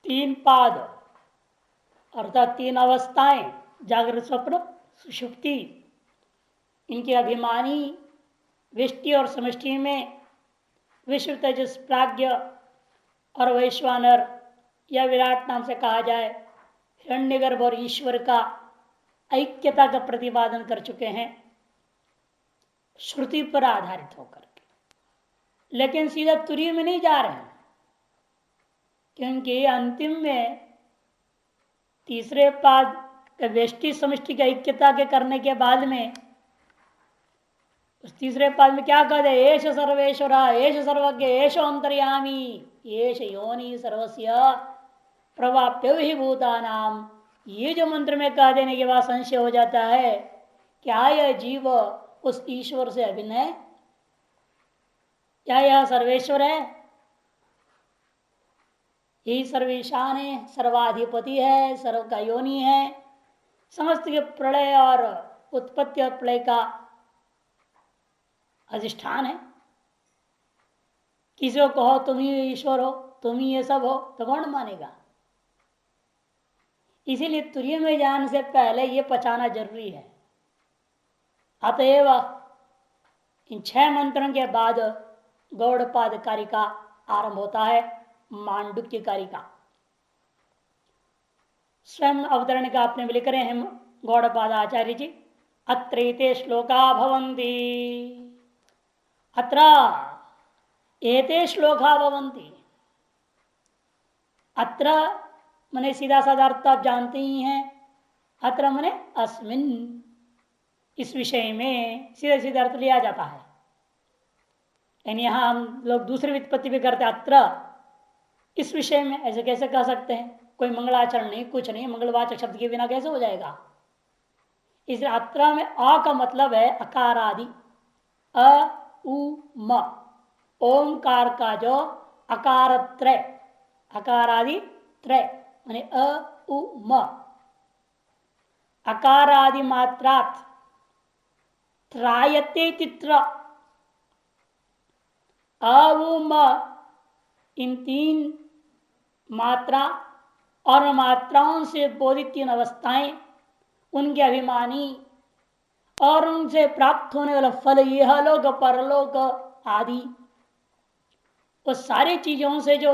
तीन पाद अर्थात तीन अवस्थाएं जागृत स्वप्न सुषुप्ति, इनके अभिमानी विष्टि और समष्टि में विश्व तेजस प्राज्ञ और वैश्वानर या विराट नाम से कहा जाए हिरण्यगर्भ और ईश्वर का ऐक्यता का प्रतिपादन कर चुके हैं श्रुति पर आधारित होकर के। लेकिन सीधा तुरीय में नहीं जा रहे हैं, क्योंकि अंतिम में तीसरे पाद का व्यष्टि समष्टि की ऐक्यता के करने के बाद में उस तीसरे पाद में क्या कहते हैं? एष सर्वेश्वर एष सर्वज्ञ एष अंतर्यामी एष योनि सर्वस्य प्रवाप्य ही भूतानाम। ये जो मंत्र में कह देने के बाद संशय हो जाता है, क्या यह जीव उस ईश्वर से अभिन्न है? क्या यह सर्वेश्वर है? यही सर्वेशान है, सर्वाधिपति है, सर्व का योनि है, समस्त के प्रलय और उत्पत्ति और प्रलय का अधिष्ठान है। किसी को कहो तुम ही ईश्वर हो, तुम ही ये सब हो, तो कौन मानेगा? इसीलिए तुरीय में जाने से पहले ये पहचाना जरूरी है। अतएव इन 6 मंत्रों के बाद गौड़पाद कारिका आरंभ होता है, मांडुक्य कारिका। स्वयं अवतरण का आपने लिख रहे हैं गौड़पाद आचार्य जी। अत्रैते श्लोका भवन्ति, अत्र एते श्लोका भवन्ति। अत्र मने सीधा साधा अर्थ आप जानते ही हैं। अत्र मने अस्मिन, इस विषय में सीधा सीधा अर्थ लिया जाता है। यानी यहां हम लोग दूसरी व्युत्पत्ति भी करते, अत्र इस विषय में। ऐसे कैसे कह सकते हैं? कोई मंगलाचरण नहीं, कुछ नहीं, मंगलवाचक शब्द के बिना कैसे हो जाएगा? इसलिए अत्र में अ का मतलब है अकारादि, अ उ म, ओंकार का जो अकार त्रय, अकारादि त्रय माने अ उ म, अकारादि मात्रात त्रायते तित्र, अ उ म, इन 3 मात्रा और मात्राओं से बोधित 3 अवस्थाएं, उनके अभिमानी और उनसे प्राप्त होने वाला फल, यह लोक परलोक आदि, उस सारी चीजों से जो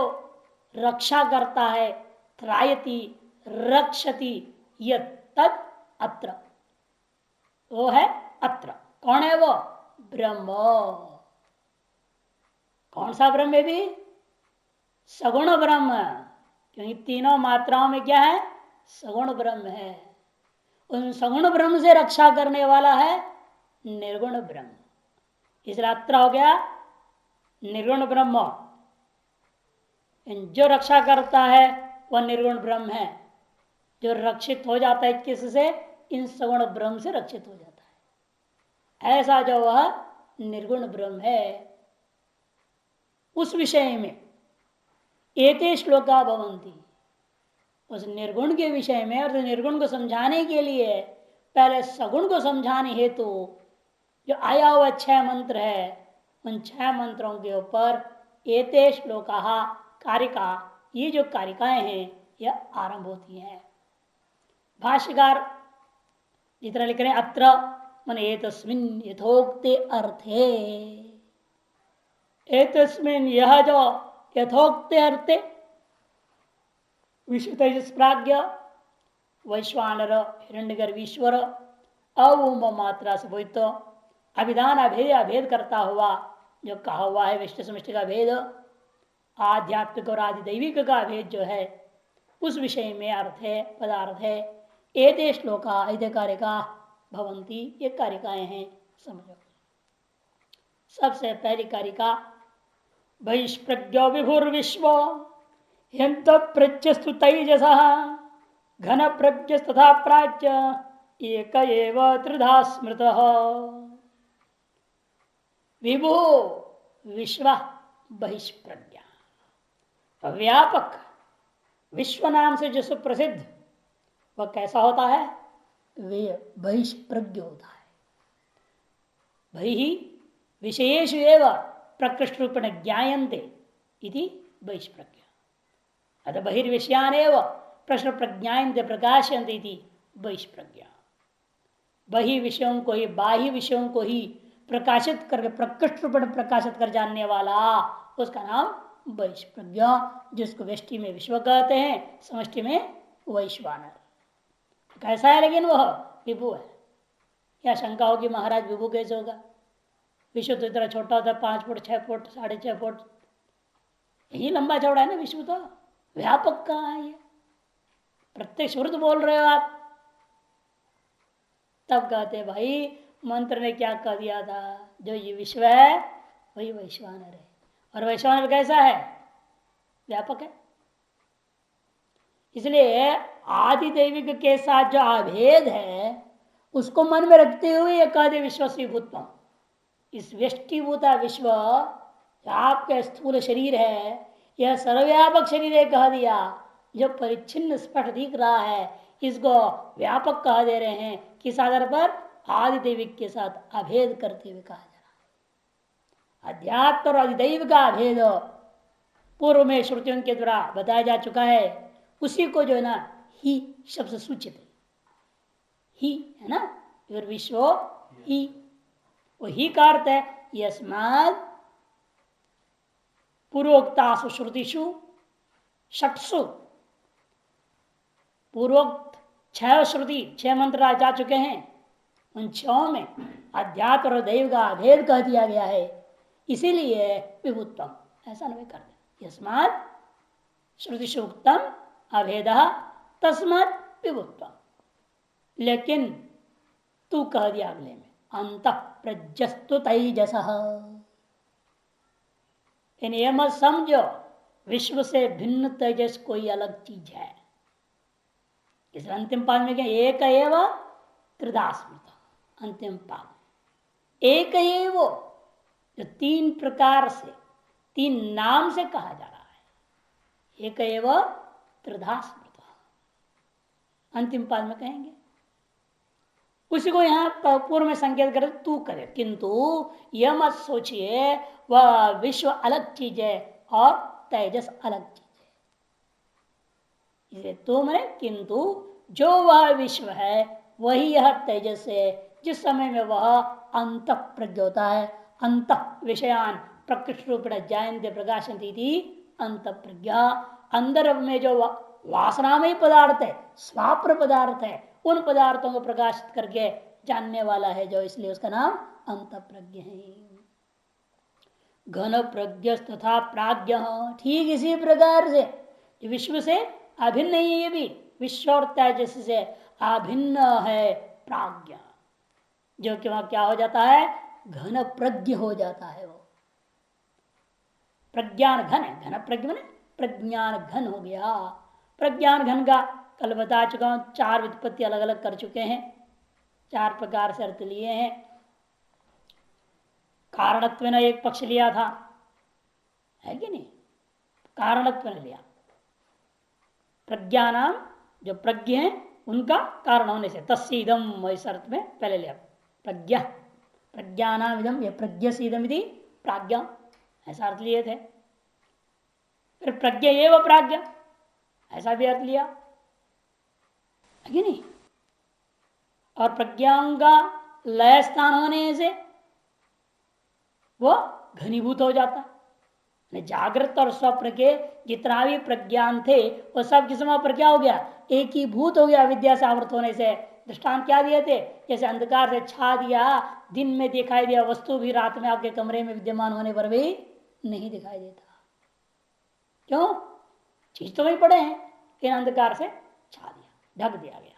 रक्षा करता है, त्रायति रक्षति, यह तद अत्र, वो है अत्र। कौन है वो? ब्रह्म। कौन सा ब्रह्म है भी? सगुण ब्रह्म। क्योंकि तीनों मात्राओं में क्या है? सगुण ब्रह्म है। उन सगुण ब्रह्म से रक्षा करने वाला है निर्गुण ब्रह्म। इसलिए अत्र हो गया निर्गुण ब्रह्म। जो रक्षा करता है वह निर्गुण ब्रह्म है। जो रक्षित हो जाता है किससे? इन सगुण ब्रह्म से रक्षित हो जाता है। ऐसा जो वह निर्गुण ब्रह्म है, उस विषय में एते श्लोका भवन्ति, उस निर्गुण के विषय में और निर्गुण को समझाने के लिए पहले सगुण को समझाने हेतु जो आया हुआ 6 मंत्र है, उन 6 मंत्रों के ऊपर एते श्लोका कारिका, ये जो कारिकाएं हैं यह आरंभ होती हैं। भाष्यकार जितना लिख रहे हैं अत्र मन एतस्मिन् यथोक्ते अर्थे, एतस्मिन् यह जो यथोक्ते अर्थे विश्व तेजस प्राज्ञ वैश्वानर हिरण्यगर्भीश्वर अवम मात्रा से वही तो अभिधान अभेद अभेद करता हुआ जो कहा हुआ है विश्व समष्टि का भेद, आध्यात्मिक और आदि दैविक का भेद जो है, उस विषय में अर्थ है, पदार्थ है। एते श्लोका एते कारिका भवंती, ये कारिकाएं हैं, समझो। सबसे पहली कारिका बहिष्प्रज्ञो विभुर्विश्व यंत प्रज्ञस्तु तैजस घन प्रज्ञ तथा प्राच्य एक एव त्रिधा स्मृत। विभु विश्व बहिष्प्रज्ञा, व्यापक विश्व नाम से जो सुप्रसिद्ध, वह कैसा होता है? वे बहिष्प्रज्ञ होता है। बहि विशेष एवं प्रकृष्ट रूपेण ज्ञायन्ते इति बहिष्प्रज्ञा। अतः बहिर्विषयान प्रश्न प्रज्ञाएं प्रकाशयन्ति बहिष्प्रज्ञा। बहि विषयों को ही, बाह्य विषयों को ही प्रकाशित करके प्रकृष्ट रूप में प्रकाशित कर जानने वाला, उसका नाम बहिष्प्रज्ञा, जिसको व्यष्टि में विश्व कहते हैं, समष्टि में वैश्वानर। कैसा है लेकिन वह विभु है। या शंका होगी महाराज विभु कैसे होगा? विश्व तो इतना छोटा होता है, 5 फुट 6 फुट 6.5 फुट, यही लंबा चौड़ा है ना विश्व। तो व्यापक कहाँ है ये? प्रत्यक्ष विरुद्ध बोल रहे हो आप। तब कहते भाई मंत्र ने क्या कह दिया था, जो ये विश्व है वही वैश्वानर है। और वैश्वानर कैसा है? व्यापक है। इसलिए आदि दैविक के साथ जो अभेद है उसको मन में रखते हुए ये कह दे विश्व से भूतम। इस व्यष्टिभूता विश्व आपका स्थूल शरीर है, यह सर्वव्यापक शरीर है कह दिया। जो परिच्छिन्न स्पष्ट दिख रहा है इसको व्यापक कह दे रहे हैं। किस आधार पर? आदि दैविक के साथ अभेद करते हुए कहा जा रहा है। अध्यात्म और अधिदैव का अभेद पूर्व में श्रुतियों के द्वारा बताया जा चुका है। उसी को जो है ना ही शब्द से सूचित है। ही है ना, विश्व ही, वो ही का अर्थ है यस्मात् पूर्वोक्तासु श्रुतिषु षट्सु, पूर्वोक्त 6 श्रुति 6 मंत्र जा चुके हैं, उन 6 में अध्यात्म और दैव का अभेद कह दिया गया है। इसीलिए विभुत्तम ऐसा नहीं कर दे। यस्मात् श्रुतिषु उक्तम अभेद तस्मात् विभुत्तम। लेकिन तू कह दिया अगले में अंत प्रज्ञस्तु तेजस। ये मत समझो विश्व से भिन्न तेजस कोई अलग चीज है। इस अंतिम पाद में क्या? एक एव त्रिधा स्मृता। अंतिम पाद एक ही वो जो 3 प्रकार से 3 नाम से कहा जा रहा है। एक एव त्रिधा स्मृता अंतिम पाद में कहेंगे। उसी को यहां पूर्व में संकेत करे तू करे, किंतु यह मत सोचिए वह विश्व अलग चीज है और तेजस अलग चीज है। इसे तो मैंने किंतु जो वह विश्व है वही यह तेजस है, जिस समय में वह अंत प्रज्ञ होता है। अंत विषयान प्रकृष्ट रूपेण जायन्ते प्रकाशन्ति अंत प्रज्ञा। अंदर में जो वासनामय पदार्थ है, स्वाप्र पदार्थ है, उन पदार्थों को प्रकाशित करके जानने वाला है जो, इसलिए उसका नाम अंत प्रज्ञ है। घन प्रज्ञ तथा प्राज्ञ, ठीक इसी प्रकार से विश्व से अभिन्न ही ये भी विश्व और तेजस से अभिन्न है प्राज्ञ, जो कि वहां क्या हो जाता है? घन प्रज्ञ हो जाता है। वो प्रज्ञान घन है, घन प्रज्ञ माने प्रज्ञान घन हो गया। प्रज्ञान घन का कल बता चुका हूं, 4 व्युत्पत्ति अलग अलग कर चुके हैं, 4 प्रकार से अर्थ लिए हैं। कारणत्व ने एक पक्ष लिया था, है कि नहीं? कारणत्व ने लिया। प्रज्ञानाम जो प्रज्ञ है उनका कारण होने से तस्सीदम, इस अर्थ में पहले लिया प्रज्ञा। प्रज्ञानाम इदम, यह प्रज्ञ सीदम यदि प्राज्ञा, ऐसा अर्थ लिए थे। फिर प्रज्ञ एवं प्राज्ञ, ऐसा भी अर्थ लिया, है कि नहीं? और प्रज्ञाओं का लय स्थान होने से वो घनीभूत हो जाता। जागृत और स्वप्न के जितना भी प्रज्ञान थे वो सब किस समय पर क्या हो गया? एक ही भूत हो गया विद्या से आवृत होने से। दृष्टांत क्या दिए थे? जैसे अंधकार से छा दिया, दिन में दिखाई दिया वस्तु भी रात में आपके कमरे में विद्यमान होने पर भी नहीं दिखाई देता। क्यों? चीज तो वही पड़े हैं, इन अंधकार से छा दिया, ढक दिया गया।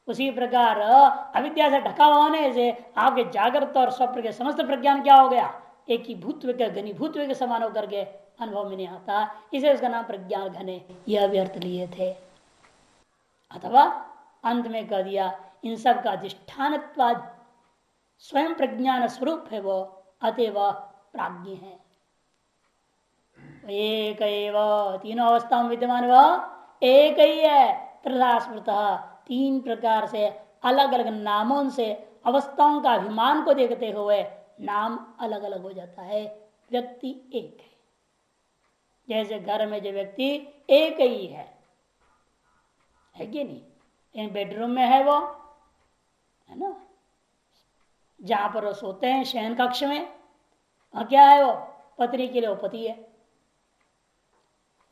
उसी प्रकार अविद्या से ढका होने से आपके जागृत और स्वप्न के समस्त प्रज्ञान क्या हो गया? एक ही भूतत्व के घनीभूतत्व के समान होकर के अनुभव में नहीं आता, इसे उसका नाम प्रज्ञान घन है। यह भी अर्थ लिए थे। अथवा अंत में कह दिया इन सब का अधिष्ठान स्वयं प्रज्ञान स्वरूप है, वो अतएव प्राज्ञ है। एक तीनों अवस्थाओं में विद्यमान वह एक ही है। त्रिधा स्मृतः, 3 प्रकार से अलग अलग नामों से अवस्थाओं का अभिमान को देखते हुए नाम अलग अलग हो जाता है, व्यक्ति एक है। जैसे घर में जो व्यक्ति एक ही है कि नहीं, इन बेडरूम में है वो, है ना, जहां पर वो सोते हैं शयन कक्ष में, और क्या है वो, पत्नी के लिए वो पति है।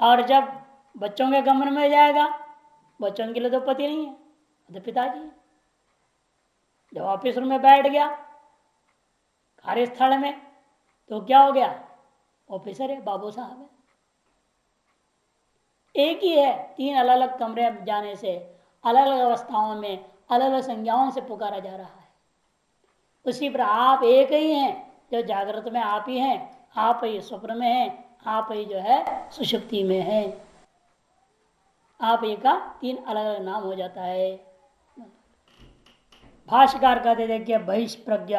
और जब बच्चों के कमरे में जाएगा, बच्चों के लिए तो पति नहीं है, तो पिताजी है। जब ऑफिस रूम में बैठ गया कार्यस्थल में, तो क्या हो गया, ऑफिसर है, बाबू साहब है। एक ही है, तीन अलग अलग कमरे में जाने से अलग अलग अवस्थाओं में अलग अलग संज्ञाओं से पुकारा जा रहा है। उसी पर आप एक ही हैं, जो जागृत में आप ही हैं, आप ही स्वप्न में हैं, आप ही जो है सुषुप्ति में है। आप ही का तीन अलग अलग नाम हो जाता है। भाष्यकार कहते देखिए, बहिष्प्रज्ञ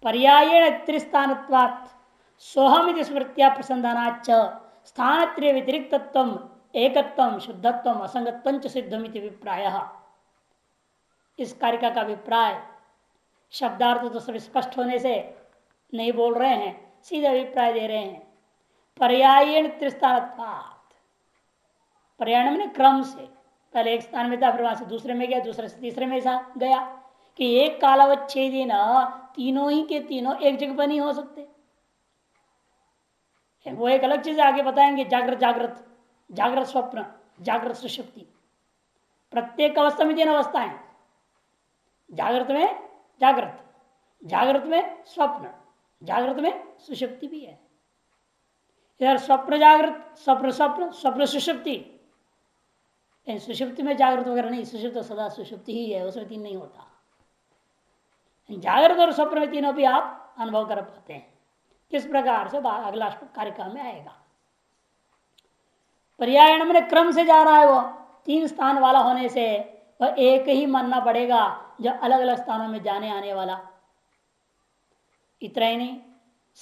पर्यायेण त्रिस्थानत्वात् सोहम स्मृत्या प्रसन्नाच स्थानत्रय व्यतिरिक्तत्वम एकत्वम शुद्धत्वम असंगत्वं च सिद्धमिति अभिप्रायः। इस कारिका का अभिप्राय शब्दार्थ तो सब स्पष्ट होने से नहीं बोल रहे हैं, सीधे अभिप्राय दे रहे हैं। पर्यायेण त्रिस्थानत्वात्, पर्याय मैंने क्रम से, पहले एक स्थान में था, फिर वहां से दूसरे में गया, दूसरे से तीसरे में गया, कि एक कालावच्छेदी न तीनों ही के तीनों एक जगह पर नहीं हो सकते। वो एक अलग चीज आगे बताएंगे, जागृत जागृत, जागृत स्वप्न, जागृत सुषुप्ति, प्रत्येक अवस्था में तीन अवस्थाएं, जागृत में जागृत, जागृत में स्वप्न, जागृत में सुषुप्ति भी है। इधर स्वप्न जागृत, स्वप्न स्वप्न, स्वप्न सुषुप्ति, सुषुप्ति में जागृत वगैरह नहीं, सुषुप्त सदा सुषुप्ति ही है, उसमें तीन नहीं होता। जागृत और स्वप्न में तीनों भी आप अनुभव कर पाते हैं। किस प्रकार से अगला कार्यक्रम में आएगा। पर्यायण में क्रम से जा रहा है, वो तीन स्थान वाला होने से वह एक ही मानना पड़ेगा, जो अलग अलग स्थानों में जाने आने वाला। इतना ही नहीं,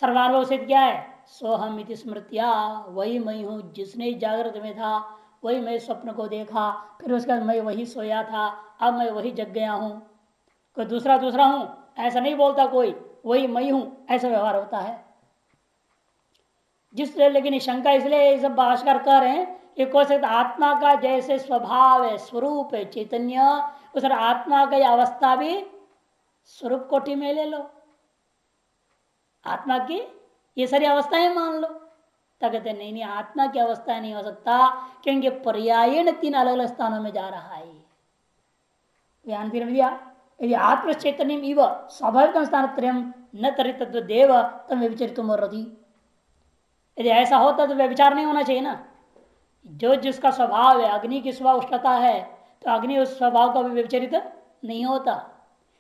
सर्वानुभव सिद्ध क्या है, सोहम इति स्मृत्या, वही मैं हूं, जिसने जागृत में था वही मैं स्वप्न को देखा, फिर उसके बाद मैं वही सोया था, अब मैं वही जग गया हूं, कोई दूसरा दूसरा हूं ऐसा नहीं बोलता कोई, वही मैं हूं ऐसा व्यवहार होता है। जिससे लेकिन शंका इसलिए ये सब भाष्कर कर रहे हैं कि कोई आत्मा का जैसे स्वभाव है, स्वरूप है, चैतन्य, उस आत्मा का अवस्था भी स्वरूप कोटि में ले लो, आत्मा की ये सारी अवस्थाएं मान लो। तब कहते नहीं नहीं, आत्मा की अवस्था नहीं हो सकता, क्योंकि पर्यायण तीन अलग अलग स्थानों में जा रहा है। ध्यान दिया, यदि आत्म चैतन्य स्वाभाविक स्थान न तरी तत्व देव तम विचरित मरती, यदि ऐसा होता तो व्यभिचार नहीं होना चाहिए ना। जो जिसका स्वभाव है, अग्नि की स्वभाव उष्णता है, तो अग्नि उस स्वभाव का भी व्यभिचरित नहीं होता।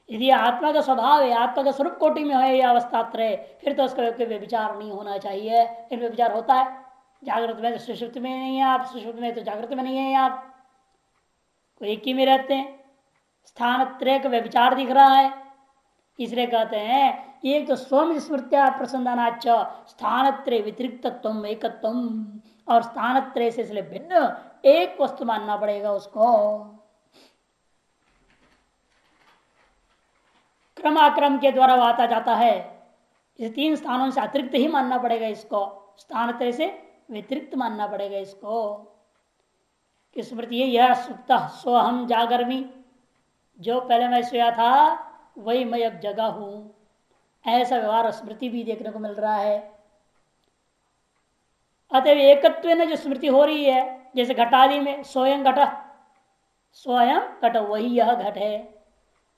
यदि आत्मा का स्वभाव है, आत्मा का स्वरूप कोटि में है यह अवस्था त्रय, फिर तो उसका व्यभिचार नहीं होना चाहिए। फिर व्यभिचार होता है, जागृत में तो सुषुप्त में नहीं है आप, सुषुप्त में तो जागृत में नहीं है आप, कोई एक ही में रहते हैं, स्थान त्रय का व्यभिचार दिख रहा है। इसलिए कहते हैं एक तो स्वयं स्मृत्या प्रसन्नाच स्थान त्रय व्यतिरिक्तत्वम एकत्वम, और स्थान त्रय से इसलिए भिन्न एक वस्तु मानना पड़ेगा उसको। क्रमाक्रम के द्वारा वो आता जाता है, इस तीन स्थानों से अतिरिक्त ही मानना पड़ेगा इसको, स्थान त्रय से व्यतिरिक्त मानना पड़ेगा इसको। स्मृति यह सुप्त सोहम जागर्मी, जो पहले मैं सोया था वही मैं अब जगा हूं, ऐसा व्यवहार स्मृति भी देखने को मिल रहा है। अतः एकत्व में जो स्मृति हो रही है, जैसे घटादि में स्वयं घट, स्वयं घट वही यह घट है,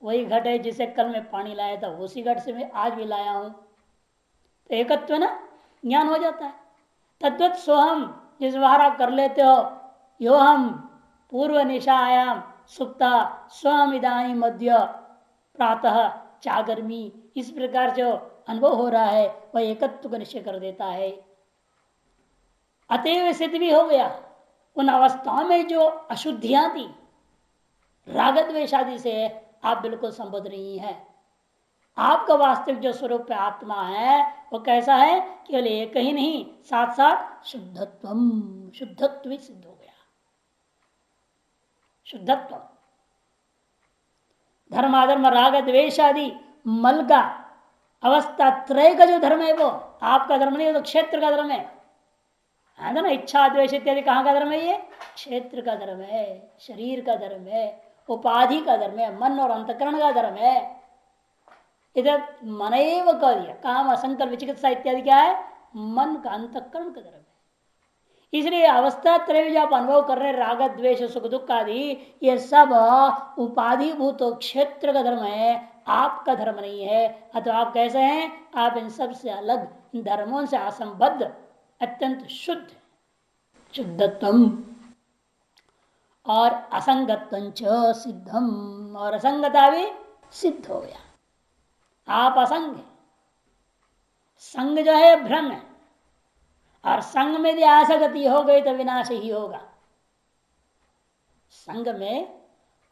वही घट है जिसे कल मैं पानी लाया था, उसी घट से मैं आज भी लाया हूं, तो एकत्व ना ज्ञान हो जाता है। तद्वत सोहम जिस व्यवहार आप कर लेते हो, यो हम पूर्व निशायाम सुप्ता स्वम इदानी मध्य प्रातः जागर्मी, इस प्रकार जो अनुभव हो रहा है वह एकत्व को निश्चय कर देता है। अतएव सिद्ध भी हो गया, उन अवस्थाओं में जो अशुद्धियां थी राग द्वेषादि से आप बिल्कुल संबद्ध नहीं है। आपका वास्तविक जो स्वरूप आत्मा है वो कैसा है, केवल एक ही नहीं, साथ साथ शुद्धत्वम, शुद्धत्व भी सिद्ध हो गया। शुद्धत्व धर्माधर्म राग द्वेष आदि मल का अवस्था त्रय का जो धर्म है वो आपका धर्म नहीं, वो तो क्षेत्र का धर्म है। है ना। इच्छा द्वेष इत्यादि कहाँ का धर्म है? ये क्षेत्र का धर्म है, शरीर का धर्म है, उपाधि का धर्म है, मन और अंतकरण का धर्म है। इधर मन एव कह दिया, काम असंकल्प विचिकित्सा इत्यादि क्या है? मन का अंतकरण का धर्म है। इसलिए अवस्था त्रय जो आप अनुभव कर रहे हैं, राग द्वेष सुख दुख आदि, ये सब उपाधिभूत क्षेत्र का धर्म है, आपका धर्म नहीं है। अथवा आप कैसे हैं? आप इन सब से अलग, इन धर्मों से असंबद्ध, अत्यंत शुद्ध, शुद्धत्व और असंगत्व सिद्धम, और असंगता भी सिद्ध हो गया। आप असंग है, संग जो है भ्रम है, और संग में यदि आसक्ति हो गई तो विनाश ही होगा। संग में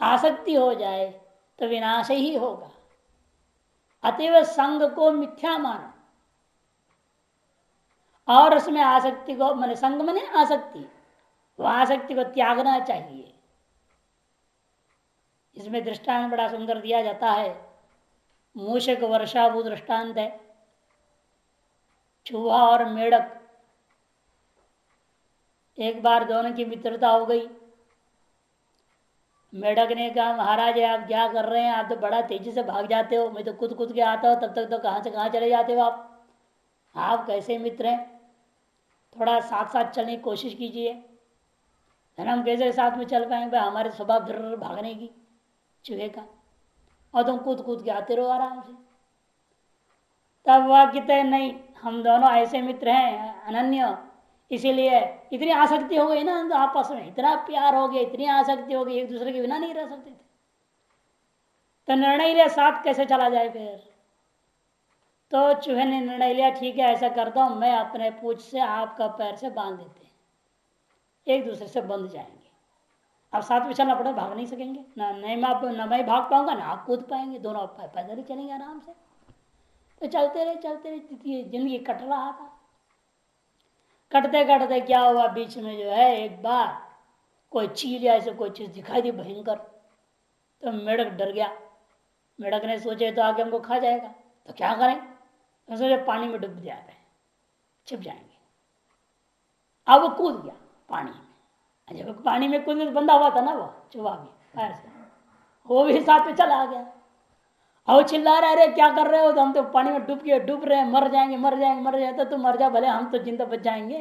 आसक्ति हो जाए तो विनाश ही होगा। अतएव संग को मिथ्या मानो, और उसमें आसक्ति को, मैंने संग में आसक्ति, वो आसक्ति को त्यागना चाहिए। इसमें दृष्टांत बड़ा सुंदर दिया जाता है। मूषक वर्षाभूत दृष्टांत है। चूहा और मेढक, एक बार दोनों की मित्रता हो गई। मेढक ने कहा, महाराज आप क्या कर रहे हैं? आप तो बड़ा तेजी से भाग जाते हो, मैं तो कूद कूद के आता हूँ, तब तक तो कहाँ से कहाँ चले जाते हो आप कैसे मित्र हैं? थोड़ा साथ साथ चलने की कोशिश कीजिए, है ना। हम कैसे साथ में चल पाएंगे? भाई हमारे स्वभाव धर भागने की चूहे का, और तुम कूद कूद के आते रहो आराम से। तब वह कहते नहीं, हम दोनों ऐसे मित्र हैं अनन्य, इसीलिए इतनी आसक्ति हो गई ना आपस में, इतना प्यार हो गया, इतनी आसक्ति हो गई, एक दूसरे के बिना नहीं रह सकते थे। तो निर्णय लिया साथ कैसे चला जाए फिर। तो चूहे ने निर्णय लिया, ठीक है ऐसा करता हूं, मैं अपने पूंछ से आपका पैर से बांध देते हैं, एक दूसरे से बंध जाएंगे। अब साथ में चलना पड़ेगा, भाग नहीं सकेंगे ना, नहीं मैं भाग पाऊंगा ना आप कूद पाएंगे, दोनों पैदल ही चलेंगे आराम से। तो चलते रहे जिंदगी कट रहा था। कटते कटते क्या हुआ, बीच में जो है एक बार कोई चील या ऐसे कोई चीज दिखाई दी भयंकर। तो मेढक डर गया। मेढक ने सोचे तो आगे हमको खा जाएगा, तो क्या करें? तो सोचे पानी में डूब जाते हैं, छिप जाएंगे। अब वो कूद गया पानी में। जब पानी में कूद बंधा हुआ था ना वो चूहा भी पैर से, वो भी साथ में चला गया। और चिल्ला रहे, अरे क्या कर रहे हो? तो हम तो पानी में डूब रहे हैं, मर जाएंगे मर जाएंगे मर जाएंगे। तो तुम मर जा भले, हम तो जिंदा बच जाएंगे।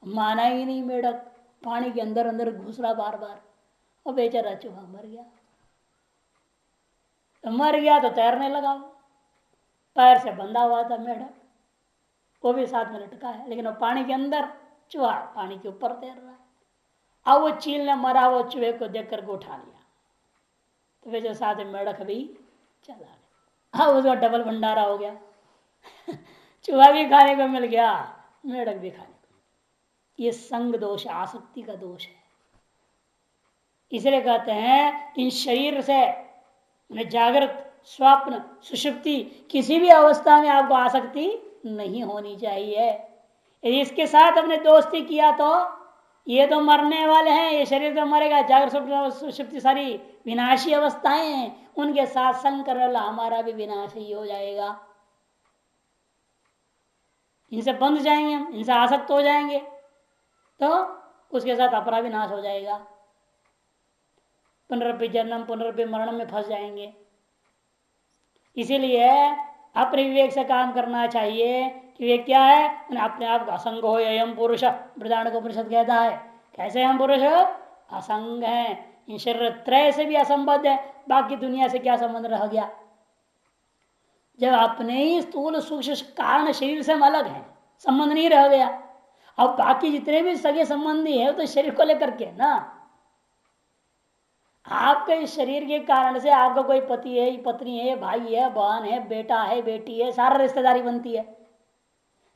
माना ही नहीं मेढक, पानी के अंदर अंदर घुस रहा बार बार, और बेचारा चूहा मर गया। तो मर गया तो तैरने लगा, वो पैर से बंधा हुआ था मेढक, वो भी साथ में लटका है, लेकिन वो पानी के अंदर, चूहा पानी के ऊपर तैर रहा है। अब वो चील ने मरा वो चूहे को देख करके उठा लिया, तो वे जो साथ में मेढक भी चला गया। अब उसका डबल भंडारा हो गया। चूहा भी खाने को मिल गया, मेढक भी खाने को। ये संग दोष, आसक्ति का दोष है। इसलिए कहते हैं इन शरीर से जागृत, स्वप्न, सुषुप्ति, किसी भी अवस्था में आपको आसक्ति नहीं होनी चाहिए। यदि इसके साथ अपने दोस्ती किया तो ये तो मरने वाले हैं, ये शरीर तो मरेगा, जागृत स्वप्न सुषुप्ति सारी विनाशी अवस्थाएं हैं, उनके साथ संग करने वाला हमारा भी विनाश ही हो जाएगा। इनसे बंध जाएंगे हम, इनसे आसक्त हो जाएंगे तो उसके साथ अपरा विनाश हो जाएगा, पुनरपि जन्म पुनरपि मरण में फंस जाएंगे। इसीलिए अपने विवेक से काम करना चाहिए कि वे क्या है, अपने आप का असंग हो यम पुरुष, वृदारण को परिषद कहता है। कैसे हम पुरुष असंग है, इन शरीर त्रय से भी असंबद्ध है, बाकी दुनिया से क्या संबंध रह गया? जब अपने ही स्थूल सूक्ष्म कारण शरीर से हम अलग है, संबंध नहीं रह गया। अब बाकी जितने भी सगे संबंधी है तो शरीर को लेकर के ना, आपके इस शरीर के कारण से आपका कोई पति है, पत्नी है, भाई है, बहन है, बेटा है, बेटी है, सारा रिश्तेदारी बनती है।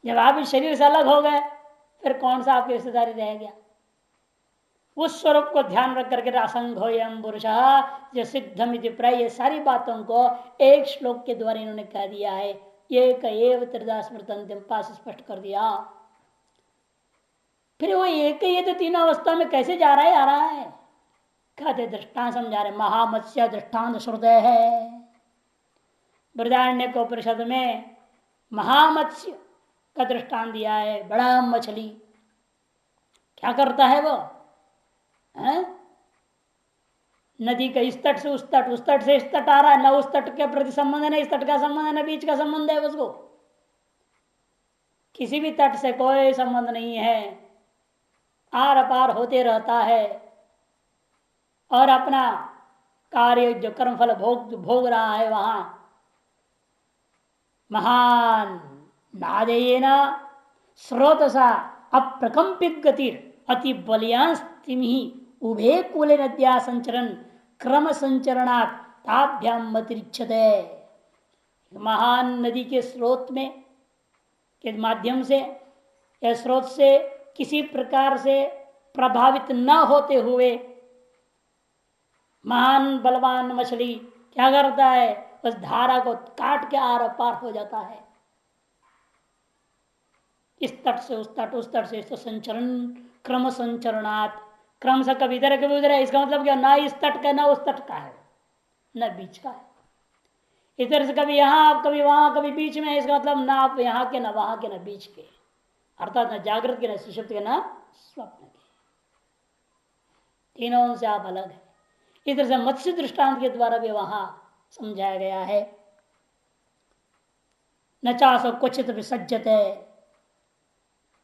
जब आप इस शरीर से अलग हो गए फिर कौन सा आपकी रिश्तेदारी रह गया? उस स्वरूप को ध्यान रख करके असंग हो यम पुरुष जो सिद्धम प्राय, ये सारी बातों को एक श्लोक के द्वारा इन्होंने कह दिया है। एक एव त्रिदा स्मृतंत्यम पास स्पष्ट कर दिया। फिर वो एक ही तो तीनों अवस्था में कैसे जा रहा है आ रहा है? कहते दृष्टांत समझा रहे, महामत्स्य दृष्टांत श्रुदय है। बृहदारण्यक उपनिषद में महामत्स्य का दृष्टांत दिया है। बड़ा मछली क्या करता है वो है? नदी का इस तट से उस तट, उस तट से इस तट आ रहा है, न उस तट के प्रति संबंध है, न इस तट का संबंध है, न बीच का संबंध है, उसको किसी भी तट से कोई संबंध नहीं है, आर पार होते रहता है और अपना कार्य जो कर्मफल भोग भोग रहा है वहां। महान नादेन स्रोतसा अप्रकंपित गतिर अति बलियांस्तिमि उभे कूले नद्या संचरण क्रम संचरणात् ताभ्याम मतिरिच्छते। महान नदी के स्रोत में के माध्यम से या स्रोत से किसी प्रकार से प्रभावित न होते हुए महान बलवान मछली क्या करता है, उस धारा को काट के आर पार हो जाता है। इस तट से उस तट, उस तट से इस तो संचरण क्रम संचरणात्, क्रम से कभी इधर कभी उधर है, इसका मतलब क्या, ना इस तट का ना उस तट का है, न बीच का है। इधर से कभी यहाँ कभी वहां कभी बीच में, इसका मतलब ना आप यहाँ के ना वहां के ना बीच के, अर्थात न जागृत के न सुषुप्त के न स्वप्न के, तीनों से आप अलग है। इधर से मत्स्य दृष्टांत के द्वारा भी वहां समझाया गया है। न चासो क्वचित विसज्जते,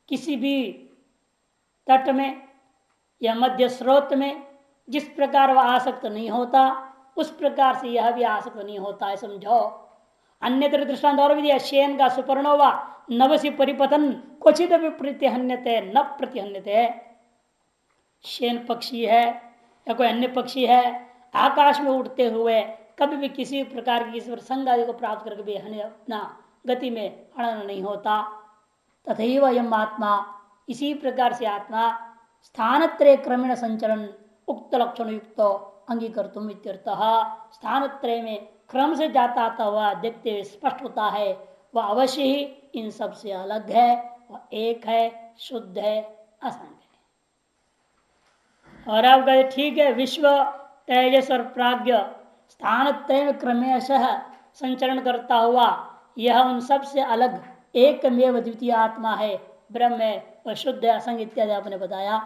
किसी भी तट में या मध्य स्रोत में जिस प्रकार वह आसक्त नहीं होता उस प्रकार से यह भी आसक्त नहीं होता है, समझो। अन्य दृष्टांत और भी दिया, शेन का सुपर्णोवा नवसी परिपतन क्वचित भी प्रतिहन्यते न प्रतिहन्यते। शेन पक्षी है या कोई अन्य पक्षी है, आकाश में उड़ते हुए कभी भी किसी प्रकार की ईश्वर संग आदि को प्राप्त करके भी अपना गति में हनन नहीं होता। तथैव यम आत्मा, इसी प्रकार से आत्मा स्थानत्रय क्रमेण संचरण उक्त लक्षण युक्त अंगीकर्तुम इत्यर्थः। स्थानत्रय में क्रम से जाता आता हुआ देखते हुए स्पष्ट होता है वह अवश्य ही इन सब से अलग है, वह एक है, शुद्ध है, असंग है। और आप कहते ठीक है, विश्व तेजस और प्राज्ञ स्थान त्रय क्रमशः संचरण करता हुआ यह उन सब से अलग एकमेव द्वितीय आत्मा है, ब्रह्म है, वह शुद्ध है, असंग इत्यादि आपने बताया।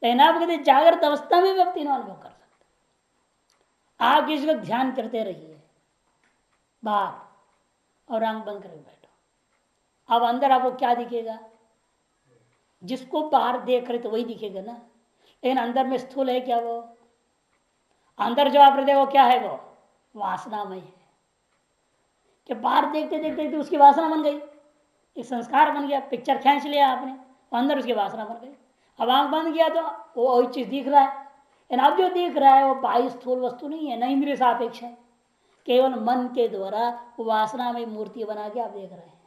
लेकिन आप कहते जागृत अवस्था में व्यक्ति अनुभव कर सकते। आप इसको ध्यान करते रहिए बाहर और आंख बंद करके बैठो। अब अंदर आपको क्या दिखेगा, जिसको बाहर देख रहे तो वही दिखेगा ना, लेकिन अंदर में स्थूल है क्या, वो अंदर जो आप देखो क्या है, वो वासनामय है। कि बाहर देखते देखते देखते उसकी वासना बन गई, एक संस्कार बन गया, पिक्चर खींच लिया आपने, अंदर उसकी वासना बन गई। अब आंख बंद किया तो वो वही चीज दिख रहा है, लेकिन अब जो दिख रहा है वो बाह्य स्थूल वस्तु नहीं है, न इंद्रिय सापेक्ष है, केवल मन के द्वारा वासना में मूर्ति बना के आप देख रहे हैं।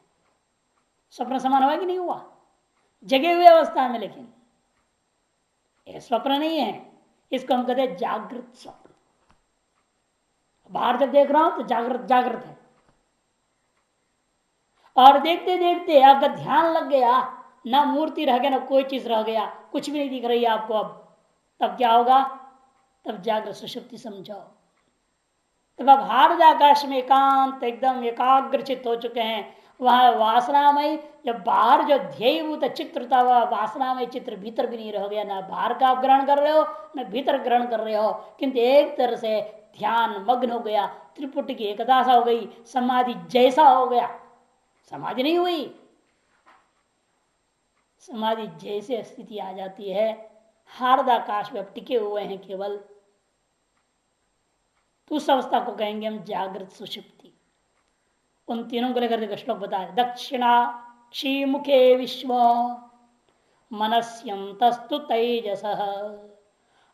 स्वप्न समान हुआ कि नहीं हुआ, जगे हुए अवस्था में, लेकिन ये स्वप्न नहीं है, इसको हम कहते हैं जागृत स्वप्न। बाहर जब देख रहा हूं तो जागृत जागृत है, और देखते देखते आपका ध्यान लग गया, ना मूर्ति रह गया ना कोई चीज रह गया, कुछ भी नहीं दिख रही है आपको। अब तब क्या होगा, तब जागृत सुषुप्ति समझो। तब आप हार्द आकाश में एकांत एकदम एकाग्रचित हो चुके हैं। वह वासनामय जब बाहर जो ध्येयभूत चित्र था वह वासनामय चित्र भीतर भी नहीं रह गया, ना बाहर का आप ग्रहण कर रहे हो न भीतर ग्रहण कर रहे हो, किंतु एक तरह से ध्यान मग्न हो गया, त्रिपुट की एकदासा हो गई, समाधि जैसा हो गया। समाधि नहीं हुई, समाधि जैसे स्थिति आ जाती है, हार्द आकाश में अब टिके हुए हैं केवल, तो उस अवस्था को कहेंगे हम जागृत सुषुप्ति। उन तीनों को लेकर के श्लोक बताए, दक्षिणा क्षीमुखे विश्व मनस्यम तस्तु तेजस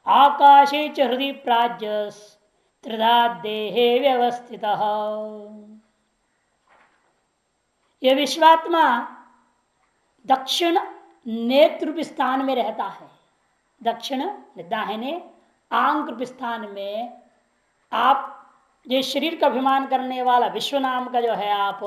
आकाशे च हृदय प्राज्यस त्रिधा देहे व्यवस्थित। यह विश्वात्मा दक्षिण नेत्र रूपी स्थान में रहता है। दक्षिण दाहिने आंग रूपी स्थान में आप जो शरीर का अभिमान करने वाला विश्व नाम का जो है, आप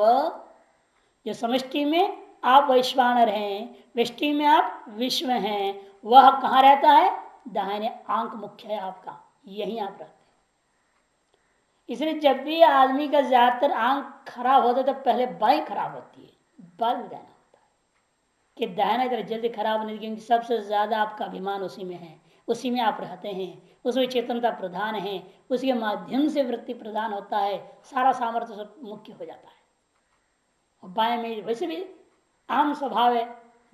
जो समष्टि में आप वैश्वानर हैं, व्यष्टि में आप विश्व हैं, वह कहाँ रहता है, दाहिने आंख मुख्य है आपका, यही आप रहते हैं। इसलिए जब भी आदमी का ज्यादातर आंख खराब होता है तो पहले बाई खराब होती है, बाद में जाना होता है कि दाहिना इधर जल्दी खराब नहीं, क्योंकि सबसे ज्यादा आपका अभिमान उसी में है, उसी में आप रहते हैं, उसमें चेतनता प्रधान है, उसके माध्यम से वृत्ति प्रदान होता है, सारा सामर्थ्य सब मुख्य हो जाता है। और बाएं में वैसे भी आम स्वभाव है,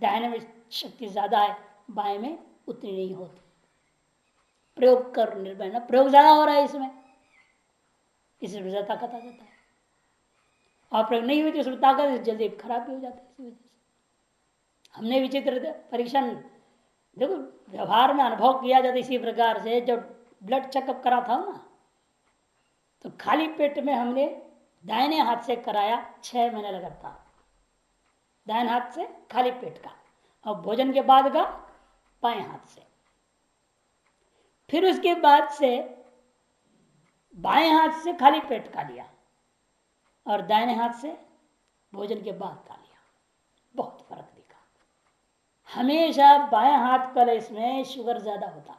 दाहिने में शक्ति ज्यादा है, बाएं में उतनी नहीं होती। प्रयोग कर निर्भय ना, प्रयोग ज्यादा हो रहा है इसमें, इसमें ज्यादा ताकत आ जाता है। और प्रयोग नहीं हुई तो उसमें ताकत जल्दी खराब भी हो जाता है। इसी वजह से हमने विचित्र परीक्षण देखो व्यवहार में अनुभव किया जाता है इसी प्रकार से। जब ब्लड चेकअप करा था ना, तो खाली पेट में हमने दाहिने हाथ से कराया 6 महीने लगातार, दाहिने हाथ से खाली पेट का, और भोजन के बाद का बाएं हाथ से। फिर उसके बाद से बाएं हाथ से खाली पेट का लिया और दाहिने हाथ से भोजन के बाद का लिया, बहुत फर्क दिखा। हमेशा बाएं हाथ का इसमें शुगर ज्यादा होता है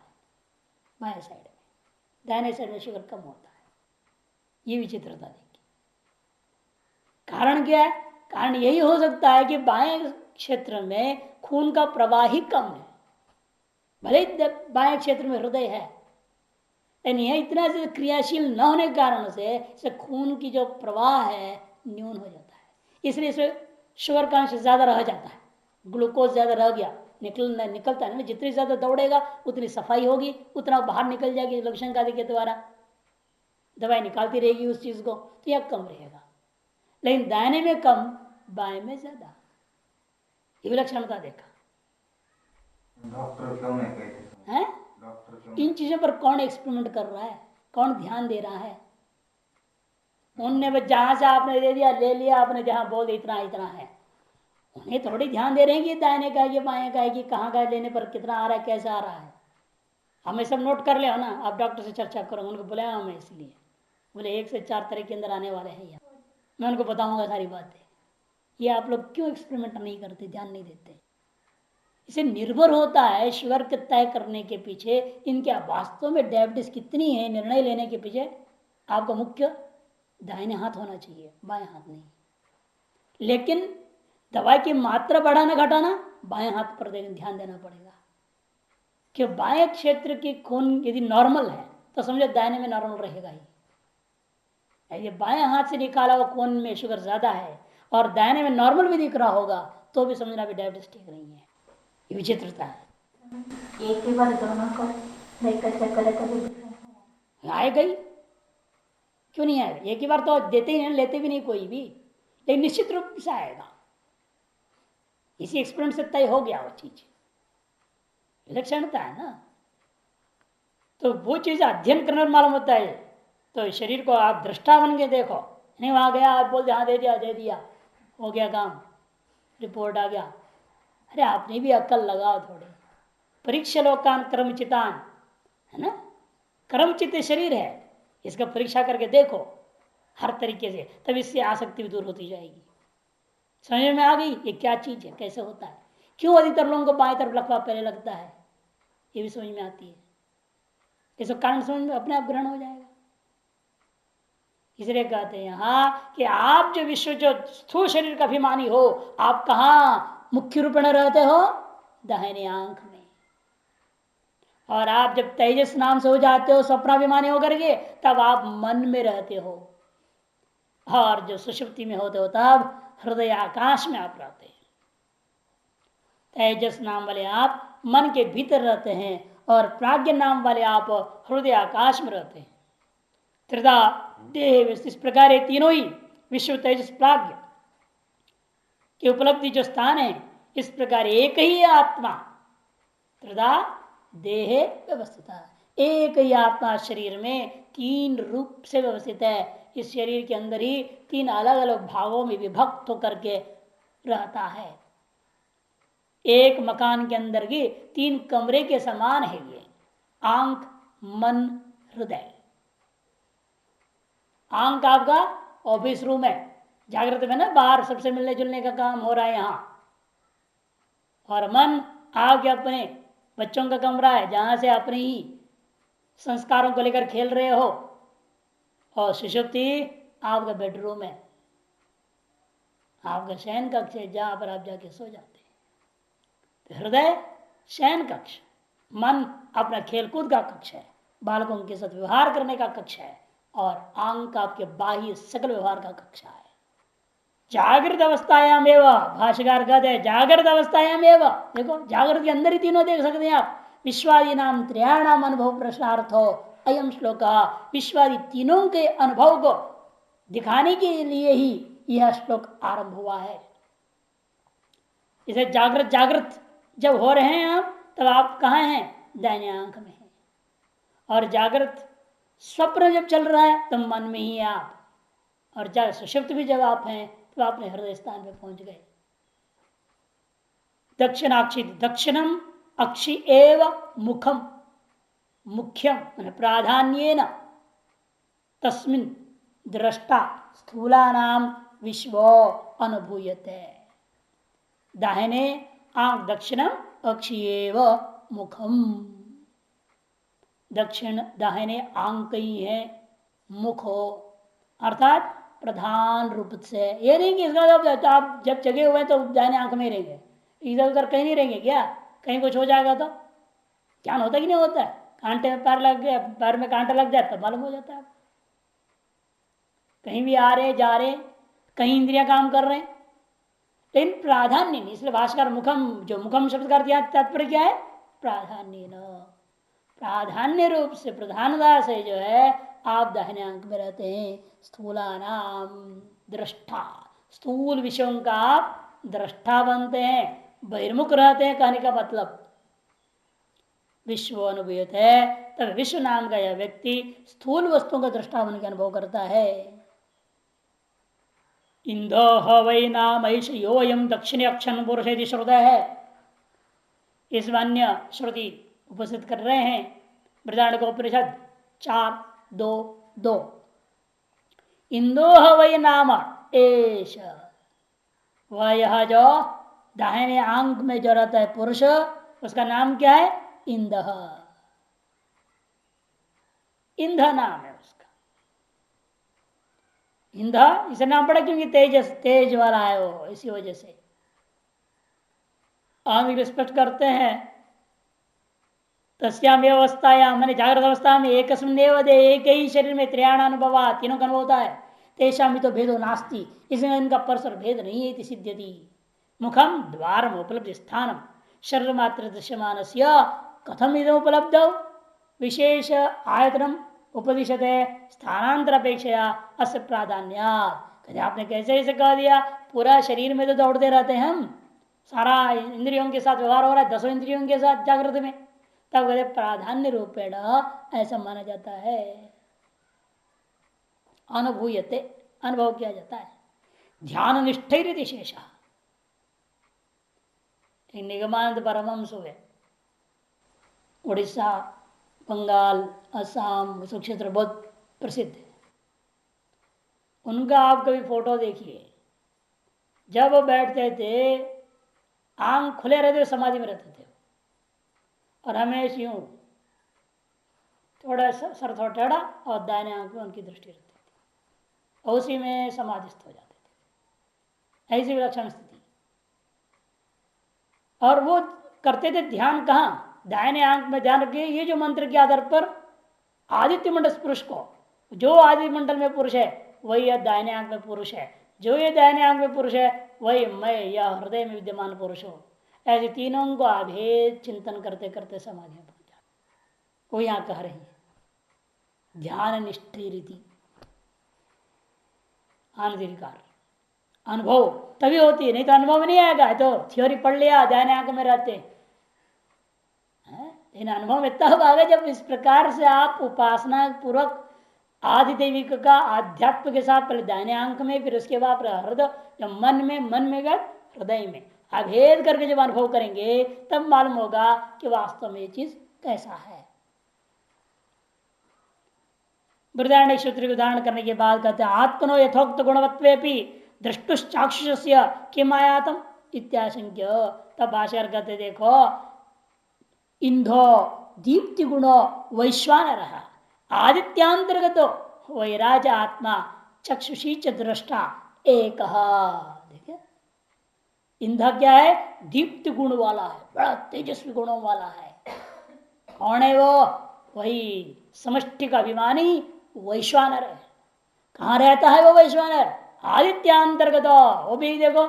बाएं साइड में, दाहिने साइड में शुगर कम होता है। ये विचित्रता देखिए। कारण क्या है? कारण यही हो सकता है कि बाएं क्षेत्र में खून का प्रवाह ही कम है। भले बाएं क्षेत्र में हृदय है, लेकिन यह इतना से क्रियाशील न होने के कारण से खून की जो प्रवाह है न्यून हो जाता है। इसलिए इसमें शुगर का अंश ज्यादा रह जाता है, ग्लूकोज ज्यादा रह गया, निकलता है ना। जितनी ज्यादा दौड़ेगा उतनी सफाई होगी, उतना बाहर निकल जाएगी लक्षण का के द्वारा, दवाई निकालती रहेगी उस चीज को, तो यह कम रहेगा। लेकिन दाहिने में कम, बाएं में ज्यादा, ये विलक्षणता देखा। डॉक्टर क्यों नहीं कहते है डॉक्टर क्यों इन चीजों पर कौन एक्सपेरिमेंट कर रहा है, कौन ध्यान दे रहा है? उनने बस जहां से आपने दे दिया ले लिया, आपने जहां बोल इतना इतना है, उन्हें थोड़ी ध्यान दे रहे हैं कि दाहिने का है कि बाएं का है कि कहाँ का लेने पर कितना आ रहा है, कैसे आ रहा है। हमें सब नोट कर ले ना, आप डॉक्टर से चर्चा करो। उनको बुलाया हमें इसलिए, बोले 1 से 4 तरह के अंदर आने वाले हैं, मैं उनको बताऊंगा सारी बातें। ये आप लोग क्यों एक्सपेरिमेंट नहीं करते, ध्यान नहीं देते? इसे निर्भर होता है शुगर के तय करने के पीछे इनके वास्तव में डायबिटीज कितनी है, निर्णय लेने के पीछे आपका मुख्य दाहिने हाथ होना चाहिए, बाएं हाथ नहीं। लेकिन दवाई की मात्रा बढ़ाना घटाना बाएं हाथ पर ध्यान देना पड़ेगा, कि बाएं क्षेत्र की खून यदि नॉर्मल है तो समझो दाहिने में नॉर्मल रहेगा ही। यदि बाएं हाथ से निकाला हुआ खून में शुगर ज्यादा है और दाहिने में नॉर्मल भी दिख रहा होगा तो भी समझना भी डायबिटीज ठीक नहीं है। ये विचित्रता है। एक ही बार दोनों को चेक करे तो आएगा ही, क्यों नहीं आएगा? एक ही बार तो देते ही नहीं, लेते भी नहीं कोई भी, लेकिन निश्चित रूप से आएगा। इसी एक्सपेरिमेंट से तय हो गया वो चीज, विलक्षणता है ना। तो वो चीज अध्ययन करने में मालूम होता है। तो शरीर को आप दृष्टा बन के देखो, नहीं वहां गया आप बोल हाँ दे दिया हो गया काम, रिपोर्ट आ गया। अरे आपने भी अक्ल लगाओ थोड़ी। परीक्षा लोकान कर्मचितान, है ना, कर्मचित शरीर है, इसका परीक्षा करके देखो हर तरीके से, तब इससे आसक्ति भी दूर होती जाएगी। समझ में आ गई ये क्या चीज है, कैसे होता है, क्यों अधिकतर लोगों को बाएं तरफ लकवा पहले लगता है, ये भी समझ में आती है। इसका कारण समझ में अपने आप ग्रहण हो जाएगा। इसलिए कहते हैं यहाँ कि आप जो विश्व जो स्थूल शरीर का अभिमानी हो, आप कहाँ मुख्य रूप में रहते हो? दाहिने आंख में। और आप जब तेजस नाम से हो जाते हो स्वप्नाभिमानी होकर के, तब आप मन में रहते हो। और जो सुषुप्ति में होते हो तब हृदय आकाश में आप रहते हैं। तेजस नाम वाले आप मन के भीतर रहते हैं और प्राज्ञ नाम वाले आप हृदय आकाश में रहते हैं। त्रिधा देह, इस प्रकार तीनों ही विश्व तेजस प्राज्ञ की उपलब्धि जो स्थान है, इस प्रकार एक ही आत्मा त्रिधा देह व्यवस्थित है। एक ही आत्मा शरीर में 3 रूप से व्यवस्थित है। इस शरीर के अंदर ही 3 अलग अलग भागों में विभक्त होकर के रहता है। एक मकान के अंदर की 3 कमरे के समान है ये, आंख मन हृदय। आंख आपका ऑफिस रूम है, जागृत में ना, बाहर सबसे मिलने जुलने का काम हो रहा है यहाँ। और मन आपके अपने बच्चों का कमरा है, जहां से अपने ही संस्कारों को लेकर खेल रहे हो। और सुषुप्ति आपका बेडरूम है, आपका शयन कक्ष है जहां पर आप जाके सो जाते हैं। तो हृदय शयन कक्ष, मन अपना खेलकूद का कक्ष है, बालकों के साथ व्यवहार करने का कक्ष है, और आंग का आपके बाह्य सकल व्यवहार का कक्ष है। जागृत अवस्थायाम एवं, भाष्यकार कहते हैं जागृत अवस्थायाम एवं, देखो जागृत के अंदर ही तीनों देख सकते हैं आप। विश्वादि नाम त्रयाणाम अनुभव प्रश्नार्थो अयम श्लोक, विश्वादि तीनों के अनुभव को दिखाने के लिए ही यह श्लोक आरंभ हुआ है। इसे जागृत जागृत जब हो रहे हैं आप, तब आप कहाँ हैं? दाहिने आंख में हैं। और जागृत स्वप्न जब चल रहा है तब मन में ही है आप, और सुषुप्त भी जब आप हैं तो आपने हृदय स्थान पे पहुंच गए। दक्षिणाक्षी, दक्षिणम अक्षी एव मुखम, मुख्यम प्राधान्येन तस्मिन् दृष्टा स्थूलानाम विश्व अनुभूयते। दाहिने आंख दक्षिणम अक्षीएव मुखम, दक्षिण दाहिने आंख ही है, मुख हो, अर्थात प्रधान रूप से। ये नहीं कि इसका आप जब जगे हुए हैं तो दाहिने आंख में रहेंगे, इधर उधर कहीं नहीं रहेंगे क्या? कहीं कुछ हो जाएगा तो ज्ञान होता कि नहीं होता है? कांटे में पैर लग गया, पैर में कांटा लग जाए तो मालूम हो जाता है। कहीं भी आ रहे जा रहे, कहीं इंद्रियां काम कर रहे हैं, लेकिन प्राधान्य नहीं। इसलिए भाष्कर मुखम, जो मुखम शब्द कर दिया, तात्पर्य क्या है? प्राधान्य न, प्राधान्य रूप से प्रधानता से जो है आप दाहिने अंक में रहते हैं। स्थूला नाम दृष्टा, स्थूल विषयों का आप दृष्टा बनते हैं, बहिर्मुख रहते हैं। कहने का मतलब विश्व अनुभूत है, तब विश्व नाम का यह व्यक्ति स्थूल वस्तुओं का दृष्टा बन के अनुभव करता है। इंदो वै नाम ऐश योयम दक्षिण अक्षन पुरुष यदि श्रुत है, इस अन्य श्रुति उपस्थित कर रहे हैं बृहदारण्यक उपनिषद 4:2:2। इंदोह वै नाम एश, वह यह जो दाहिने आंख में जो रहता है पुरुष, उसका नाम क्या है? इंदह, इंद्र नाम है उसका। इंद्र इसे नाम पड़ा क्योंकि तेज, तेज वाला है वो, इसी वजह से। हम स्पष्ट करते हैं तस्याम अवस्थायाम, मैंने जागृत अवस्था में एक ही शरीर में त्रयाणानुभव, तीनों का अनुभव होता है। तेषाम तो भेदो नास्ति, इसमें इनका परस्पर भेद नहीं है। सिद्ध्यति मुखम द्वारम उपलब्ध स्थानम शरीर मात्र दृश्यमान कथम इदम उपलब्ध विशेष आयतनम उपदिशते स्थानांतर अपेक्षया अस्य प्राधान्यात्। आपने कैसे ऐसे कह दिया? पूरा शरीर में तो दौड़ते रहते हैं हम, सारा इंद्रियों के साथ व्यवहार हो रहा है, 10 इंद्रियों के साथ जागृत में, तब कहते प्राधान्य रूपेण ऐसा माना जाता है। अनुभूयते, अनुभव किया जाता है। ध्यान निष्ठैरिति शेषा, निगमानंद परमहंस हुए, उड़ीसा, बंगाल, असम, उस क्षेत्र बहुत प्रसिद्ध है। उनका आप कभी फोटो देखिए, जब वो बैठते थे आंख खुले रहते, समाधि में रहते थे, और हमेशा यूं थोड़ा सर थोड़ा टेढ़ा और दाहिने आंख में उनकी दृष्टि रहती थी, और उसी में समाधिस्थ हो जाते थे। ऐसी विलक्षण स्थिति। और वो करते थे ध्यान कहाँ? दाहिने आंख में ध्यान रखिए। ये जो मंत्र के आधार पर आदित्य मंडल पुरुष को, जो आदित्य मंडल में पुरुष है वही यह दाहिने आंख में पुरुष है, जो ये दाहिने आंख में पुरुष है वही मैं या हृदय में विद्यमान पुरुष हो। ऐसे तीनों को अभेद चिंतन करते करते समाधि में पहुंच जाते। वो यहां कह रही है ध्यान निष्ठा रीति, अनधिकार अनुभव तभी होती है, नहीं तो अनुभव नहीं आएगा। तो थ्योरी पढ़ लिया, दाहिने आंख में रहते हैं, लेकिन अनुभव में तब आ गए जब इस प्रकार से आप उपासना पूर्वक आदि देवी का आध्यात्म के साथ पहले दाहिने आंख में, फिर उसके बाद हृदय, जब मन में गए हृदय में अभेद करके जब अनुभव करेंगे तब मालूम होगा कि वास्तव में ये चीज कैसा है। बृहदारण्यक सूत्र के उदाहरण करने के बाद कहते हैं आत्मनो यथोक्त गुणवत्वेपि दृष्टुश्चाक्षुषस्य किम आयातम इत्याशंक्य। तब भाष्यकार कहते देखो, इंधो दीप्ति गुणो वैश्वानर आदित्यांतर्गतो वैराज आत्मा चक्षुषी च दृष्टा एक। देखिए इंद्र क्या है? दीप्त गुण वाला है, बड़ा तेजस्वी गुणों वाला है। कौन है वो? वही समष्टि का अभिमानी वैश्वानर है। कहाँ रहता है वो वैश्वानर? आदित्यांतर्गत। वो भी देखो,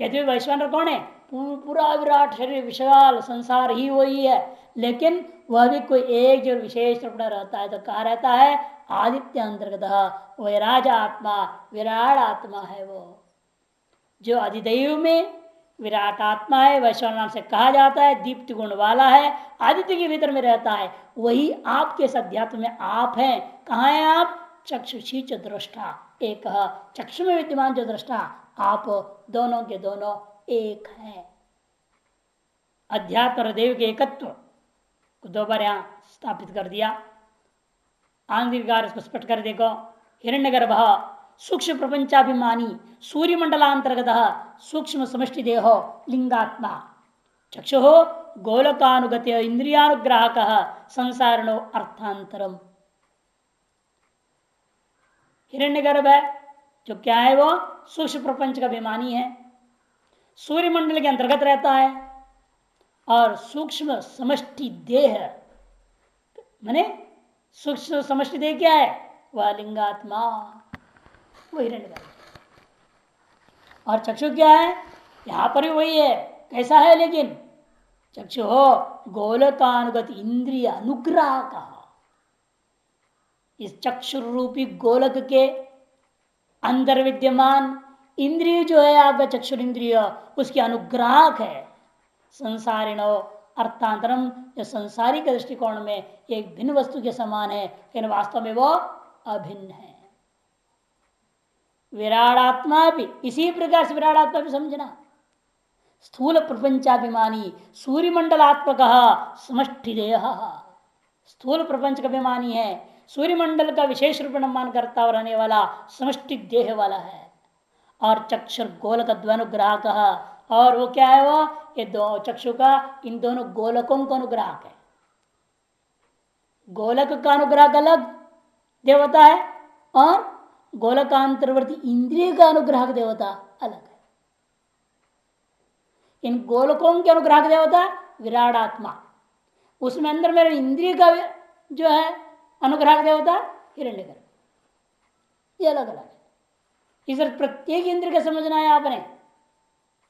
यदि वैश्वानर कौन है? पूरा विराट शरीर, विशाल संसार ही वही है, लेकिन वह भी कोई एक जो विशेष रूप में रहता है, तो कहाँ रहता है? आदित्य अंतर्गत। वह आत्मा, विराट आत्मा है वो, जो अधिदैव में विराट आत्मा है, वैश्वानर नाम से कहा जाता है, दीप्त गुण वाला है, आदित्य के भीतर में रहता है। वही आपके अध्यात्म में आप हैं। कहाँ है आप? चक्षुषी च दृष्टा एक, चक्षु में विद्यमान जो दृष्टा, आप दोनों के दोनों एक हैं। अध्यात्म और देव के एकत्व को दो बार यहां स्थापित कर दिया। आंगिक इसको स्पष्ट कर देखो। हिरण्यगर्भ सूक्ष्म प्रपंचाभिमानी सूर्यमंडलांतर्गत सूक्ष्म समष्टि देहो लिंगात्मा चक्षु गोलकानुगत इंद्रियानुग्राहक संसारणो अर्थांतरम। हिरण्यगर्भ है जो क्या है? वो सूक्ष्म प्रपंच का अभिमानी है, सूर्यमंडल के अंतर्गत रहता है, और सूक्ष्म समष्टि देह माने सूक्ष्म समष्टि देह क्या है? वह लिंगात्मा, वो हिरण्यगर्भ। और चक्षु क्या है? यहां पर भी वही है। कैसा है? लेकिन चक्षु हो गोलकानुगत इंद्रिय अनुग्रह का, इस चक्षु रूपी गोलक के अंदर विद्यमान इंद्रिय जो है आपका चक्षुर इंद्रिय, उसकी अनुग्राहक है। संसारिणो अर्थांतरम, जो संसारिक दृष्टिकोण में एक भिन्न वस्तु के समान है, लेकिन वास्तव में वो अभिन्न है। विराट आत्मा भी इसी प्रकार से, विराट आत्मा भी समझना, स्थूल प्रपंचाभिमानी सूर्यमंडलात्मक समष्टि देह, स्थूल प्रपंच का अभिमानी है, सूर्यमंडल का विशेष रूप में मान करता रहने वाला समष्टि देह वाला है। और चक्षुर गोलक द्वनुग्राहक, और वो क्या है? वो ये दो चक्षु का इन दोनों गोलकों का अनुग्राहक है। गोलक का अनुग्राहक अलग देवता है, और गोलकांतर्वर्ती इंद्रिय का अनुग्राहक देवता अलग है। इन गोलकों के अनुग्राहक देवता विराट आत्मा, उसमें अंदर मेरे इंद्रिय का जो है अनुग्राहक देवता हिरण्यगर्भ। ये अलग अलग है। इस प्रत्येक इंद्रिय का समझना है आपने।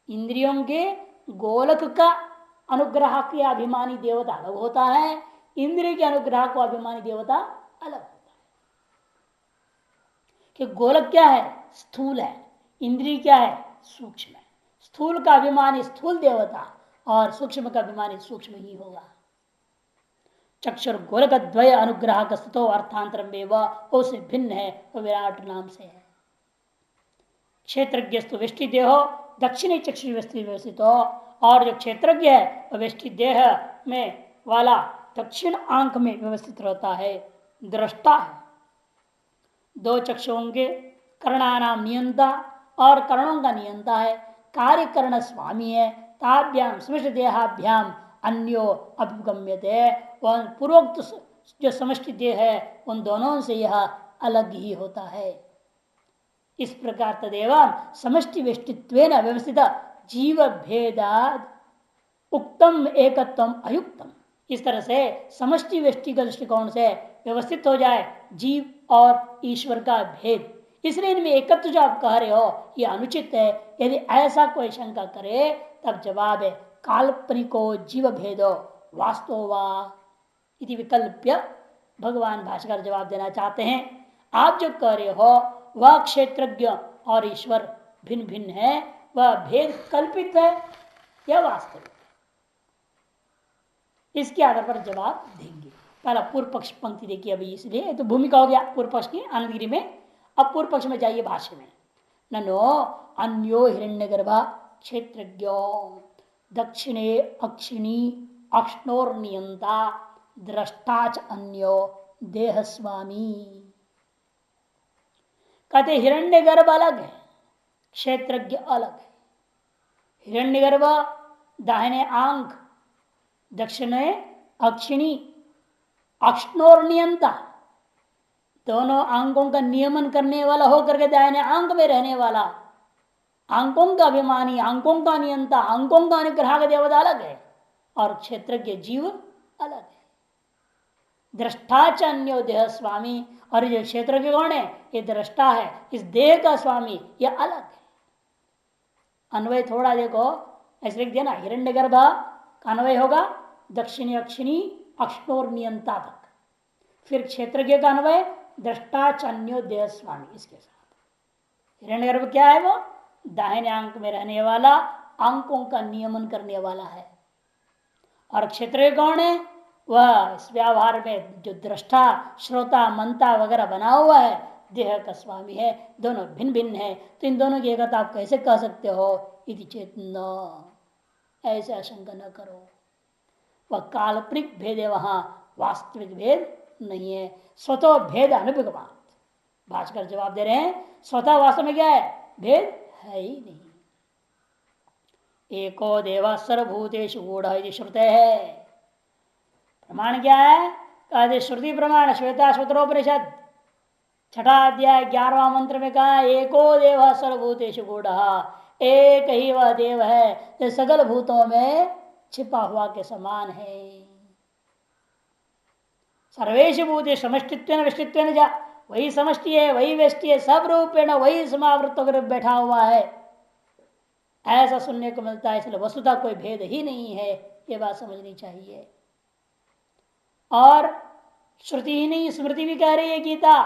इंद्रियों के गोलक का अनुग्रह के अभिमानी देवता अलग होता है, इंद्रिय के अनुग्रह को अभिमानी देवता अलग होता है। कि गोलक क्या है? स्थूल है, इंद्रिय क्या है? सूक्ष्म है। स्थूल का अभिमानी स्थूल देवता, और सूक्ष्म का अभिमानी सूक्ष्म ही होगा। चक्षुर गोलक द्वय अनुग्रह कस्तो अर्थांतरम में वह उसे भिन्न है, वो विराट नाम से है। क्षेत्रज्ञस्तु वेष्टि देहो दक्षिणी चक्षु व्यवस्थित हो, और जो क्षेत्रज्ञ है वह वेष्टि देह में वाला दक्षिण आंख में व्यवस्थित रहता है, दृष्टा है। दो चक्षु होंगे, कर्णानाम नियंता, और कर्णों का नियंता है, कार्य कर्ण स्वामी है। ताभ्याम समष्टि देहाभ्याम अन्यो अभिगम्यते, वह पूर्वोक्त जो समष्टि देह है उन दोनों से यह अलग ही होता है। इस प्रकार तदेव समष्टि वेष्टित्वेन व्यवस्थित जीव भेदाद उक्तम एकत्वम अयुक्तम। इस तरह से समष्टि वेष्टि के दृष्टिकोण से व्यवस्थित हो जाए जीव और ईश्वर का भेद, इसलिए इनमें एकत्व जो आप कह रहे हो यह अनुचित है। यदि ऐसा कोई शंका करे तब जवाब है काल्पनिको जीव भेदो वास्तव इति विकल्प्य भगवान भाष्यकार जवाब देना चाहते हैं। आप जो कह रहे हो वह क्षेत्रज्ञ और ईश्वर भिन्न भिन्न है, वह भेद कल्पित है या वास्तविक, इसके आधार पर जवाब देंगे। पहला पूर्व पक्ष पंक्ति देखिए अभी, इसलिए तो भूमिका हो गया पूर्व पक्ष की आनंदगिरी में। अब पूर्व पक्ष में जाइए भाष्य में। ननो अन्यो हिरण्यगर्भा क्षेत्रज्ञो दक्षिणे अक्षिणी अक्ष्णोर्नियंता द्रष्टाच अन्यो देह स्वामी। कहते हिरण्यगर्भ अलग है, क्षेत्रज्ञ अलग है। हिरण्यगर्भ दाहिने आंख, दक्षिणे अक्षिणी अक्ष्णोर्नियंता, दोनों अंगों का नियमन करने वाला होकर के दाहिने अंग में रहने वाला अंकों का अभिमानी, अंकों का नियंता, अंकों का अनुग्राहक देवता अलग है और क्षेत्रज्ञ जीव अलग है। दृष्टा च अन्यो देह स्वामी, और जो क्षेत्र के कौन है, ये दृष्टा है, इस देह का स्वामी यह अलग है। अन्वय थोड़ा देखो, ऐसे लिख दिया ना, हिरण्यगर्भ का अन्वय होगा दक्षिणी अक्षिणी अक्षोर नियंता तक, फिर क्षेत्रज्ञ का अन्वय दृष्टा च अन्यो देह स्वामी इसके साथ। हिरण्यगर्भ क्या है, वो दाहिने अंक में रहने वाला, अंकों का नियमन करने वाला है। और क्षेत्र कौन है, वह इस व्यवहार में जो दृष्टा श्रोता मनता वगैरह बना हुआ है, देह का स्वामी है। दोनों भिन्न भिन्न है, तो इन दोनों की एकता आप कैसे कह सकते हो, इति चेतन, ऐसे आशंका न करो। वह काल्पनिक भेद है, वहां वास्तविक भेद नहीं है। स्वतः भेद अनुभववाद, भास्कर जवाब दे रहे हैं, स्वतः वास्तव में क्या है, भेद है ही नहीं। एको देव सर्वभूतेषु गूढ़ श्रुते है। प्रमाण क्या है, कहते श्रुति प्रमाण श्वेता श्रोत्रोपनिषद छठा अध्याय 11वां मंत्र में कहा, एको देव सर्वभूतेषु गूढ़, एक ही वह देव है जो सकल भूतों में छिपा हुआ के समान है। सर्वेषु भूते समष्टित्वेन विष्टित्वेन जा, वही समष्टि है, वही व्यष्टि है, सब रूपेण वही समावृत होकर बैठा हुआ है, ऐसा सुनने को मिलता है। इसलिए वस्तुता कोई भेद ही नहीं है, ये बात समझनी चाहिए। और श्रुति ही नहीं, स्मृति भी कह रही है गीता,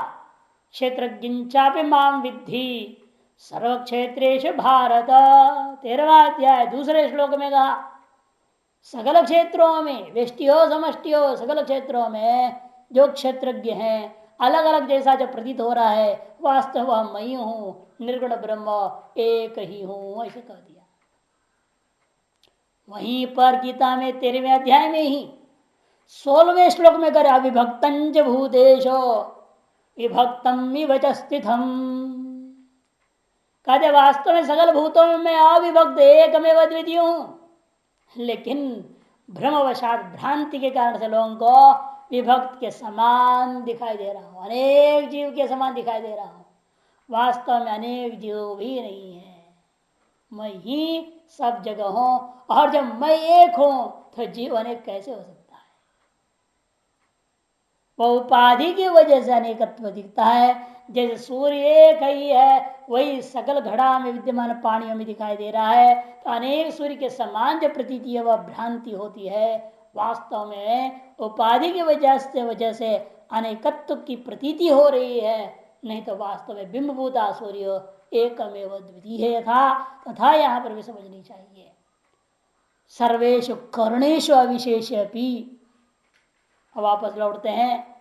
क्षेत्रज्ञापि माम विद्धि सर्व क्षेत्रेषु भारत, 13वां अध्याय दूसरे श्लोक में कहा, सकल क्षेत्रों में, व्यष्टि हो समष्टि हो, सकल क्षेत्रों में जो क्षेत्रज्ञ हैं, अलग अलग जैसा जो प्रतीत हो रहा है, वास्तव वह मैं हूं, निर्गुण ब्रह्म एक ही हूं, ऐसे कह दिया। वहीं पर गीता में 13वें अध्याय में ही 16वें श्लोक में करे, अविभक्तंच भूतेशो विभक्तम विवच स्थितम, कहते वास्तव में सकल भूतों में मैं अविभक्त एकमेव द्वितीय हूं, लेकिन भ्रमवशात भ्रांति के कारण से लोगों को विभक्त के समान दिखाई दे रहा हूं, अनेक जीव के समान दिखाई दे रहा हूं। वास्तव में अनेक जीव भी नहीं है, मैं ही सब जगह हूं, और जब मैं एक हूं तो जीव अनेक कैसे हो सकता है। वह उपाधि की वजह से अनेकत्व दिखता है। जैसे सूर्य एक ही है, वही सकल घड़ा में विद्यमान पानियों में दिखाई दे रहा है, तो अनेक सूर्य के समान जो प्रतीति है वह भ्रांति होती है। वास्तव में उपाधि की वजह से अनेकत्व की प्रतीति हो रही है, नहीं तो वास्तव में बिंबभूता सूर्य एकमेव द्वितीय था, तथा यहाँ पर भी समझनी चाहिए। सर्वेषु कर्णेषु अविशेष भी, वापस लौटते हैं,